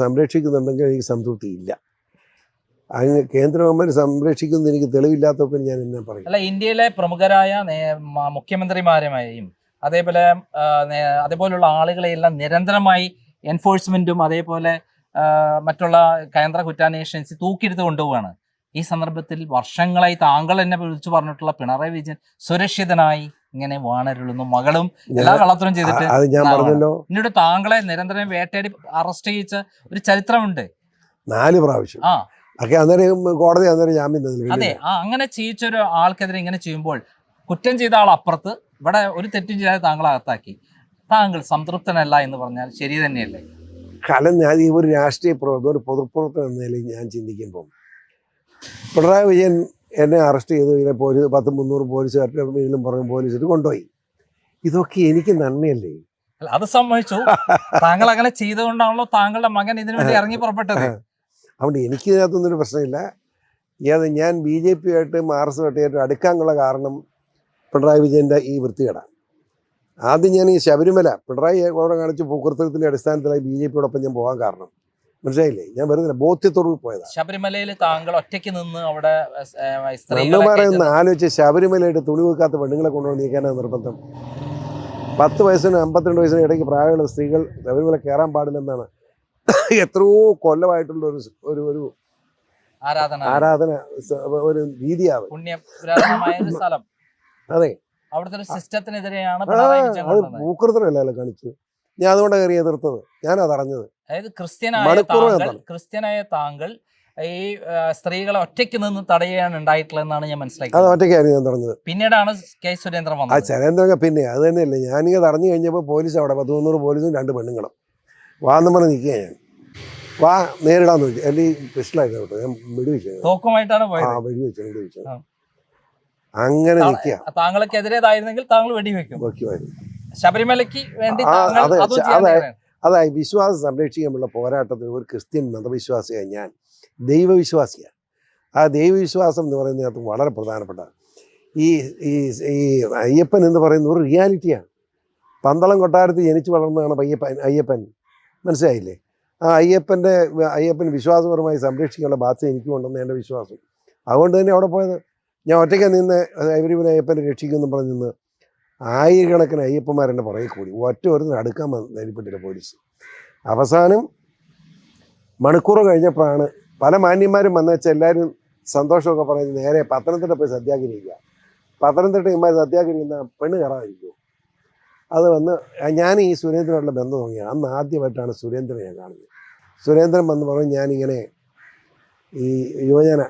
A: സംരക്ഷിക്കുന്നുണ്ടെങ്കിൽ എനിക്ക് സംതൃപ്തിയില്ല. അങ്ങ് കേന്ദ്ര ഗവൺമെൻറ് സംരക്ഷിക്കുന്നത് എനിക്ക് തെളിവില്ലാത്തപ്പോൾ ഞാൻ എന്നെ പറയും.
B: അല്ല, ഇന്ത്യയിലെ പ്രമുഖരായ മുഖ്യമന്ത്രിമാരെയും അതേപോലുള്ള ആളുകളെയെല്ലാം നിരന്തരമായി എൻഫോഴ്സ്മെന്റും അതേപോലെ മറ്റുള്ള കേന്ദ്ര കുറ്റാന്വേഷണ ഏജൻസി തൂക്കിയെടുത്ത് കൊണ്ടുപോവുകയാണ്. ഈ സന്ദർഭത്തിൽ വർഷങ്ങളായി താങ്കൾ എന്നെ വിളിച്ചു പറഞ്ഞിട്ടുള്ള പിണറായി വിജയൻ സുരക്ഷിതനായി ഇങ്ങനെ വാണരുളുന്നു, മകളും എല്ലാ കള്ളത്തരം ചെയ്തിട്ട്
A: അത് ഞാൻ പറഞ്ഞല്ലോ,
B: പിന്നീട് താങ്കളെ നിരന്തരം വേട്ടയാടി അറസ്റ്റ് ചെയ്യിച്ച ഒരു ചരിത്രമുണ്ട്
A: 4 പ്രാവശ്യം.
B: ആ
A: ഒക്കെ അന്നേരം കോടതി അന്നേരം ജാമ്യം തന്നില്ല.
B: അതെ, അങ്ങനെ ചെയ്യിച്ച ഒരു ആൾക്കെതിരെ ഇങ്ങനെ ചെയ്യുമ്പോൾ കുറ്റം ചെയ്ത ആൾ അപ്പുറത്ത്, ഇവിടെ ഒരു തെറ്റും ചെയ്യാതെ താങ്കളെ അകത്താക്കി, താങ്കൾ സംതൃപ്തനല്ല എന്ന് പറഞ്ഞാൽ ശരി തന്നെയല്ലേ?
A: കാരണം ഞാൻ ഈ ഒരു രാഷ്ട്രീയ പ്രവർത്തനം, ഒരു പൊതുപ്രവർത്തനം എന്ന നിലയിൽ ഞാൻ ചിന്തിക്കുമ്പോൾ പിണറായി വിജയൻ എന്നെ അറസ്റ്റ് ചെയ്തു, ഇങ്ങനെ 100-300 പോലീസുകാരുടെ മേലും പുറമെ പോലീസിട്ട് കൊണ്ടുപോയി. ഇതൊക്കെ എനിക്ക് നന്മയല്ലേ?
B: അല്ല, അത് സമ്മതിച്ചു. താങ്കൾ അങ്ങനെ ചെയ്തുകൊണ്ടാണല്ലോ താങ്കളുടെ മകൻ ഇതിനു വേണ്ടി ഇറങ്ങി പുറപ്പെട്ടത്.
A: അതുകൊണ്ട് എനിക്ക് ഇതിനകത്തൊന്നും ഒരു പ്രശ്നമില്ല. ഞാൻ BJP ആയിട്ട് മാർക്സിസ്റ്റുമായിട്ട് അടുക്കാനുള്ള കാരണം പിണറായി വിജയൻ്റെ ഈ വൃത്തികേടാണ്. ആദ്യം ഞാൻ ഈ ശബരിമല പിണറായി അവിടെ കാണിച്ച് പൂക്കൃത്യത്തിൻ്റെ അടിസ്ഥാനത്തിലായി BJPയോടൊപ്പം ഞാൻ പോകാൻ കാരണം മനസ്സിലായില്ലേ? ഞാൻ വെറുതെ ബോധ്യത്തോട് പോയതാണ്.
B: ശബരിമലയിൽ താങ്കൾ ഒറ്റയ്ക്ക് നിന്ന് അവിടെ
A: നന്ദമാരെന്ന് ആലോചിച്ച് ശബരിമലയായിട്ട് തുണി വെക്കാത്ത പെണ്ണുങ്ങളെ കൊണ്ടുവന്ന് നീക്കാനാണ് നിർബന്ധം. 10 വയസ്സിനും 52 വയസ്സിനും ഇടയ്ക്ക് പ്രായമുള്ള സ്ത്രീകൾ ശബരിമല കയറാൻ പാടില്ലെന്നാണ് എത്രയോ കൊല്ലമായിട്ടുള്ള ഒരു ആരാധന ഒരു രീതിയാണ്.
B: പുണ്യപുരാതനമായ ഒരു സ്ഥലം.
A: അതെ,
B: അവിടുത്തെ ഒരു സിസ്റ്റത്തിനെതിരെയാണ്
A: അത് പൂക്കൃതമല്ല കാണിച്ചത്. ഞാൻ അതുകൊണ്ടാണ് കയറി എതിർത്തത്. ഞാനത് അറിഞ്ഞത്.
B: അതായത് ക്രിസ്ത്യനായ താങ്കൾ ഈ സ്ത്രീകളെ ഒറ്റയ്ക്ക് നിന്ന് തടയാണ് ഉണ്ടായിട്ടുള്ളതെന്നാണ് ഞാൻ മനസ്സിലാക്കിയത്.
A: അത് ഒറ്റയ്ക്കായിരുന്നു ഞാൻ പറഞ്ഞത്.
B: പിന്നീടാണ് കെ സുരേന്ദ്രൻ വന്നത്.
A: ആ സുരേന്ദ്രൻ പിന്നെ അത് തന്നെയല്ലേ, ഞാനിങ്ങനെ തടഞ്ഞു കഴിഞ്ഞപ്പോൾ പോലീസ് അവിടെ 100-300 പോലീസും 2 പെണ്ണുങ്ങളും വാന്ന് പറഞ്ഞ് നിൽക്കുക. ഞാൻ വാ നേരിടാന്ന് വെച്ചു. എൻ്റെ ഈ പിസ്റ്റലായിരുന്നു കേട്ടോ, ഞാൻ വെടിവെച്ചത്.
B: തോക്കുമായിട്ടാണ് പോയത്.
A: വെടിവെച്ചത് അങ്ങനെ നിൽക്കുക.
B: താങ്കൾക്കെതിരേതായിരുന്നെങ്കിൽ താങ്കൾ വെടിവെക്കുമായിരുന്നു. ശബരിമലയ്ക്ക് വേണ്ടി
A: അതായത് വിശ്വാസം സംരക്ഷിക്കാനുള്ള പോരാട്ടത്തിൽ ഒരു ക്രിസ്ത്യൻ മതവിശ്വാസിയാണ് ഞാൻ, ദൈവവിശ്വാസിയാണ്. ആ ദൈവവിശ്വാസം എന്ന് പറയുന്നതിനകത്ത് വളരെ പ്രധാനപ്പെട്ട ഈ അയ്യപ്പൻ എന്ന് പറയുന്ന ഒരു റിയാലിറ്റിയാണ്. പന്തളം കൊട്ടാരത്തിൽ ജനിച്ചു വളർന്നതാണ് അയ്യപ്പൻ. മനസ്സിലായില്ലേ? ആ അയ്യപ്പൻ വിശ്വാസപരമായി സംരക്ഷിക്കാനുള്ള ബാധ്യത എനിക്കുണ്ടെന്ന് എൻ്റെ വിശ്വാസം. അതുകൊണ്ട് തന്നെ അവിടെ പോയത്. ഞാൻ ഒറ്റയ്ക്ക് നിന്ന് ശബരിമല അയ്യപ്പനെ രക്ഷിക്കുമെന്നും പറഞ്ഞ് നിന്ന് ആയിരക്കണക്കിന് അയ്യപ്പന്മാരെന്നെ പുറകെ കൂടി. ഒരു അടുക്കാൻ ധൈര്യപ്പെട്ടില്ല പോലീസ്. അവസാനം മണിക്കൂർ കഴിഞ്ഞപ്പോഴാണ് പല മാന്യന്മാരും വന്നുവെച്ചാൽ എല്ലാവരും സന്തോഷമൊക്കെ പറഞ്ഞ് നേരെ പത്തനംതിട്ട പോയി സത്യാഗ്രഹിക്കുക. പത്തനംതിട്ട ഇമാർ സത്യാഗ്രഹിക്കുന്ന പെണ്ണ് കയറാതിരിക്കുമോ? അത് വന്ന് ഞാൻ ഈ സുരേന്ദ്രനുള്ള ബന്ധം നോക്കിയാണ്. അന്ന് ആദ്യമായിട്ടാണ് സുരേന്ദ്രനെ ഞാൻ കാണുന്നത്. സുരേന്ദ്രൻ വന്ന് പറഞ്ഞു, ഞാനിങ്ങനെ ഈ യുവജന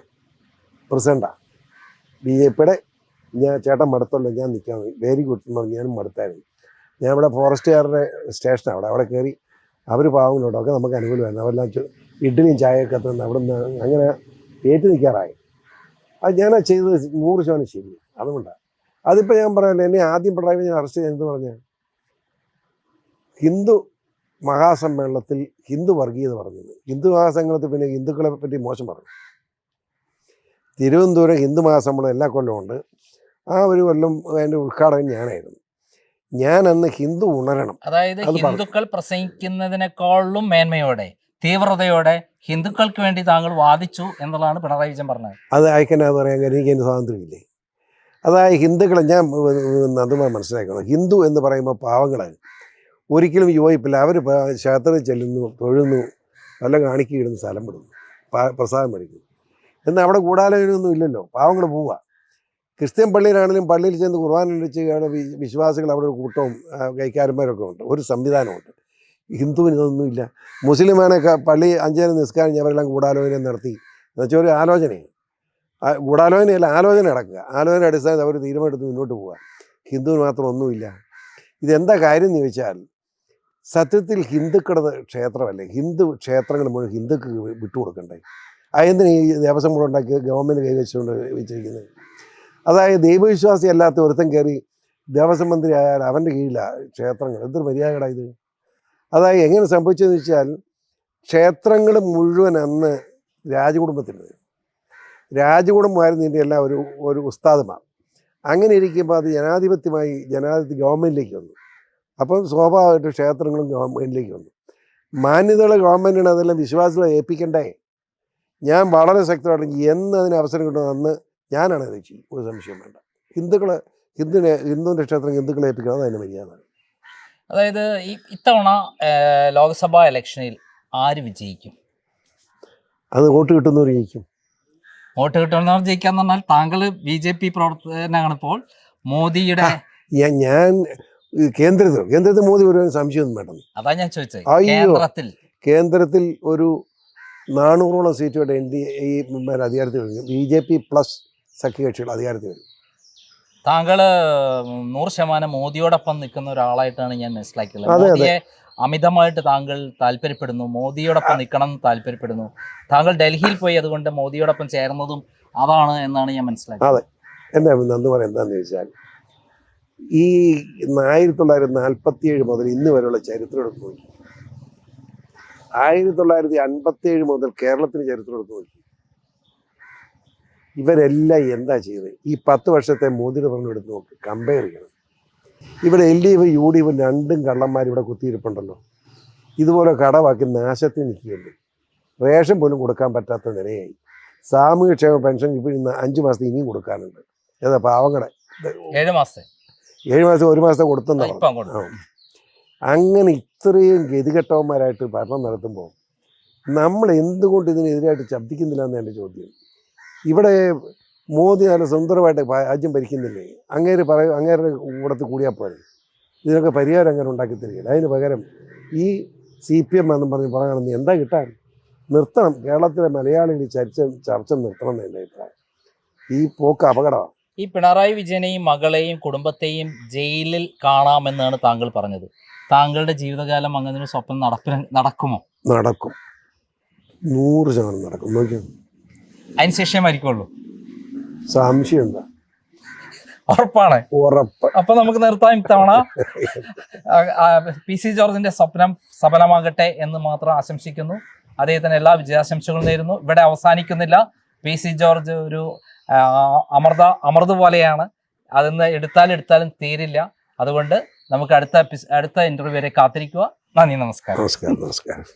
A: പ്രസിഡൻ്റാണ് BJPയുടെ, ഞാൻ ചേട്ടൻ മടുത്തല്ലോ, ഞാൻ നിൽക്കാൻ വെരി ഗുഡ് എന്ന് പറഞ്ഞു. ഞാനും മടുത്തായിരുന്നു. ഞാൻ ഇവിടെ ഫോറസ്റ്റുകാരുടെ സ്റ്റേഷനാണ്, അവിടെ കയറി അവർ പാവങ്ങളോടൊക്കെ നമുക്ക് അനുകൂലമായിരുന്നു. അവരെല്ലാം ഇഡ്ഡലിയും ചായയൊക്കെ തന്ന് അവിടെ നിന്ന് അങ്ങനെ ഏറ്റു നിൽക്കാറായി. അത് ഞാനാ ചെയ്തത് 100% ശരി. അതുകൊണ്ടാണ്. അതിപ്പോൾ ഞാൻ പറയാമല്ലോ, എന്നെ ആദ്യം പിണറായി വിജയൻ അറസ്റ്റ് ചെയ്തെന്ന് പറഞ്ഞാൽ ഹിന്ദു മഹാസമ്മേളനത്തിൽ ഹിന്ദു വർഗീയത പറഞ്ഞത്. ഹിന്ദു മഹാസമ്മേളനത്തിൽ പിന്നെ ഹിന്ദുക്കളെ പറ്റി മോശം പറഞ്ഞു. തിരുവനന്തപുരം ഹിന്ദു മഹാസമ്മേളനം എല്ലാ കൊല്ലവും ഉണ്ട്. ആ ഒരു കൊല്ലം അതിൻ്റെ ഉദ്ഘാടകൻ ഞാനായിരുന്നു. ഞാൻ അന്ന് ഹിന്ദു ഉണരണം,
B: അതായത് ഹിന്ദുക്കൾ പ്രസംഗിക്കുന്നതിനേക്കാളും മേന്മയോടെ തീവ്രതയോടെ ഹിന്ദുക്കൾക്ക് വേണ്ടി താങ്കൾ വാദിച്ചു എന്നുള്ളതാണ് പിണറായി വിജയൻ പറഞ്ഞത്.
A: അത് അയക്കനാന്ന് പറയാൻ എനിക്ക് അതിന് സ്വാതന്ത്ര്യമില്ലേ? അതായത് ഹിന്ദുക്കളെ ഞാൻ അതുമായി മനസ്സിലാക്കണം. ഹിന്ദു എന്ന് പറയുമ്പോൾ പാവങ്ങൾ ഒരിക്കലും യോജിപ്പില്ല. അവർ ക്ഷേത്രത്തിൽ ചെല്ലുന്നു, തൊഴുന്നു, വല്ല കാണിക്കിടുന്നു, സ്ഥലം വിടുന്നു, പ്രസാദം മേടിക്കുന്നു. എന്നാൽ അവിടെ കൂടാലോചനയൊന്നും ഇല്ലല്ലോ. പാവങ്ങൾ പോവുക. ക്രിസ്ത്യൻ പള്ളിയിലാണെങ്കിലും പള്ളിയിൽ ചെന്ന് കുർബാന അടിച്ച് വിശ്വാസികൾ അവിടെ ഒരു കൂട്ടവും കൈക്കാരന്മാരൊക്കെ ഉണ്ട്, ഒരു സംവിധാനമുണ്ട്. ഹിന്ദുവിന് ഇതൊന്നുമില്ല. മുസ്ലിമാനൊക്കെ പള്ളി 5 നേരം നിസ്കാരം അവരെല്ലാം ഗൂഢാലോചന നടത്തി എന്നുവെച്ചാൽ ഒരു ആലോചനയാണ്. ഗൂഢാലോചനയല്ല, ആലോചന നടക്കുക. ആലോചന അടിസ്ഥാനത്തിൽ അവർ തീരുമാനമെടുത്ത് മുന്നോട്ട് പോവുക. ഹിന്ദുവിന് മാത്രം ഒന്നുമില്ല. ഇതെന്താ കാര്യം എന്ന് ചോദിച്ചാൽ സത്യത്തിൽ ഹിന്ദുക്കളുടെ ക്ഷേത്രമല്ലേ, ഹിന്ദു ക്ഷേത്രങ്ങൾ മുഴുവൻ ഹിന്ദുക്ക് വിട്ടുകൊടുക്കണ്ടേ? അതെന്തിനാ ഈ ദേവസ്വം കൂടെ ഉണ്ടാക്കി ഗവൺമെൻറ് കൈവച്ചുകൊണ്ട് വെച്ചിരിക്കുന്നത്? അതായത് ദൈവവിശ്വാസി അല്ലാത്ത ഒരുത്തൻ കയറി ദേവസ്വം മന്ത്രി ആയാൽ അവൻ്റെ കീഴിലാണ് ക്ഷേത്രങ്ങൾ. എന്തൊരു മര്യാദകളാണ് ഇത്? അതായത് എങ്ങനെ സംഭവിച്ചതെന്ന് വെച്ചാൽ ക്ഷേത്രങ്ങൾ മുഴുവൻ അന്ന് രാജകുടുംബത്തിൻ്റെ രാജകുടുംബമായിരുന്നു ഇതിൻ്റെ എല്ലാം ഒരു ഉസ്താദുമാർ. അങ്ങനെ ഇരിക്കുമ്പോൾ അത് ജനാധിപത്യ ഗവൺമെൻറ്റിലേക്ക് വന്നു. അപ്പം സ്വാഭാവികമായിട്ട് ക്ഷേത്രങ്ങളും ഗവൺമെൻറ്റിലേക്ക് വന്നു. മാന്യതയുള്ള ഗവൺമെൻറ്റാണ് അതെല്ലാം വിശ്വാസികളെ ഏൽപ്പിക്കണ്ടേ? ഞാൻ വളരെ ശക്തമായിട്ട് എന്നതിന് അവസരം കിട്ടുന്നത് അന്ന് ഞാനാണ് അത് ചെയ്യും, ഒരു സംശയം വേണ്ട. ഹിന്ദുവിൻ്റെ ക്ഷേത്രം ഹിന്ദുക്കളെ ഏൽപ്പിക്കണം, അതതിൻ്റെ മര്യാദ.
B: അതായത് ഇത്തവണ ലോക്സഭാ ഇലക്ഷനിൽ ആര് വിജയിക്കും?
A: അത് വോട്ട് കിട്ടുന്നവർ ജയിക്കും.
B: വോട്ട് കിട്ടുന്നവർ ജയിക്കാന്ന് പറഞ്ഞാൽ താങ്കൾ BJP പ്രവർത്തകനാണിപ്പോൾ. മോദിയുടെ
A: ഞാൻ കേന്ദ്രത്തിൽ മോദി വരുവാൻ സംശയമൊന്നും വേണ്ടെന്ന്.
B: അതാ ഞാൻ ചോദിച്ചത്.
A: അയ്യോ.
B: കേന്ദ്രത്തിൽ
A: കേന്ദ്രത്തിൽ ഒരു 400ഓളം സീറ്റുമായിട്ട് ഈ അധികാരത്തിൽ വരും. BJP പ്ലസ് സഖ്യകക്ഷികൾ അധികാരത്തിൽ വരും.
B: താങ്കൾ 100% മോദിയോടൊപ്പം നിൽക്കുന്ന ഒരാളായിട്ടാണ് ഞാൻ മനസ്സിലാക്കിയത്.
A: അതെ,
B: മോദിയെ അമിതമായിട്ട് താങ്കൾ താല്പര്യപ്പെടുന്നു, മോദിയോടൊപ്പം നിൽക്കണം എന്ന് താല്പര്യപ്പെടുന്നു. താങ്കൾ ഡൽഹിയിൽ പോയി അതുകൊണ്ട് മോദിയോടൊപ്പം ചേർന്നതും അതാണ് എന്നാണ് ഞാൻ മനസ്സിലാക്കിയത്.
A: അതെ. എന്താ നന്ദി പറയാം എന്താണെന്ന് ചോദിച്ചാൽ, ഈ 1947 മുതൽ ഇന്ന് വരെയുള്ള ചരിത്രം എടുത്ത് നോക്കി, 1957 മുതൽ കേരളത്തിന് ചരിത്രം എടുത്ത് നോക്കി, ഇവരെല്ലാം എന്താ ചെയ്തത്? ഈ 10 വർഷത്തെ മോദിയുടെ ഭരണം എടുത്ത് നോക്കി കമ്പയർ ചെയ്യണം. ഇവിടെ LDF UDF രണ്ടും കള്ളന്മാർ ഇവിടെ കുത്തിയിരിപ്പുണ്ടല്ലോ. ഇതുപോലെ കടവാക്കി നാശത്തിൽ നിൽക്കുകയുള്ളൂ. റേഷൻ പോലും കൊടുക്കാൻ പറ്റാത്ത നിലയായി. സാമൂഹ്യക്ഷേമ പെൻഷൻ ഇപ്പോൾ 5 മാസത്തെ ഇനിയും കൊടുക്കാനുണ്ട്. ഏതാ പാവങ്ങളെ
B: 7 മാസം
A: 7 മാസം 1 മാസത്തെ കൊടുത്തെന്നാണ്. അങ്ങനെ ഇത്രയും ഗതികെട്ടവന്മാരായിട്ട് ഭരണം നടത്തുമ്പോൾ നമ്മൾ എന്തുകൊണ്ട് ഇതിനെതിരായിട്ട് ശബ്ദിക്കുന്നില്ല എന്ന് എൻ്റെ ചോദ്യം. ഇവിടെ മോദി നല്ല സുന്ദരമായിട്ട് രാജ്യം ഭരിക്കുന്നില്ലേ? അങ്ങേരുടെ കൂടത്തിൽ കൂടിയാൽ പോലെ ഇതിനൊക്കെ പരിഹാരം അങ്ങനെ ഉണ്ടാക്കി തരികയില്ല. അതിന് പകരം ഈ CPM എന്നും പറയുകയാണെന്ന് എന്താ കിട്ടാൻ? നിർത്തണം. കേരളത്തിലെ മലയാളികൾ ചർച്ച നിർത്തണം എന്ന് എൻ്റെ അഭിപ്രായം. ഈ പോക്ക് അപകടമാണ്.
B: ഈ പിണറായി വിജയനെയും മകളെയും കുടുംബത്തെയും ജയിലിൽ കാണാമെന്നാണ് താങ്കൾ പറഞ്ഞത്. താങ്കളുടെ ജീവിതകാലം അങ്ങനെ ഒരു സ്വപ്നം നടക്കുമോ?
A: നടക്കും. 100% നടക്കും. നോക്കിയാൽ
B: അതിന് ശേഷമായിരിക്കുള്ളൂ.
A: സംശയം എന്താ?
B: ഉറപ്പാണ്.
A: ഉറപ്പ്.
B: അപ്പൊ നമുക്ക് നിർത്താം. ഇത്തവണ PC ജോർജിന്റെ സ്വപ്നം സഫലമാകട്ടെ എന്ന് മാത്രം ആശംസിക്കുന്നു. അദ്ദേഹത്തിന് എല്ലാ വിജയാശംസകളും നേരുന്നു. ഇവിടെ അവസാനിക്കുന്നില്ല. PC ജോർജ് ഒരു അമൃത് പോലെയാണ്. അതൊന്ന് എടുത്താലും തീരില്ല. അതുകൊണ്ട് നമുക്ക് അടുത്ത ഇന്റർവ്യൂ വരെ കാത്തിരിക്കുക. നന്ദി, നമസ്കാരം.
A: നമസ്കാരം.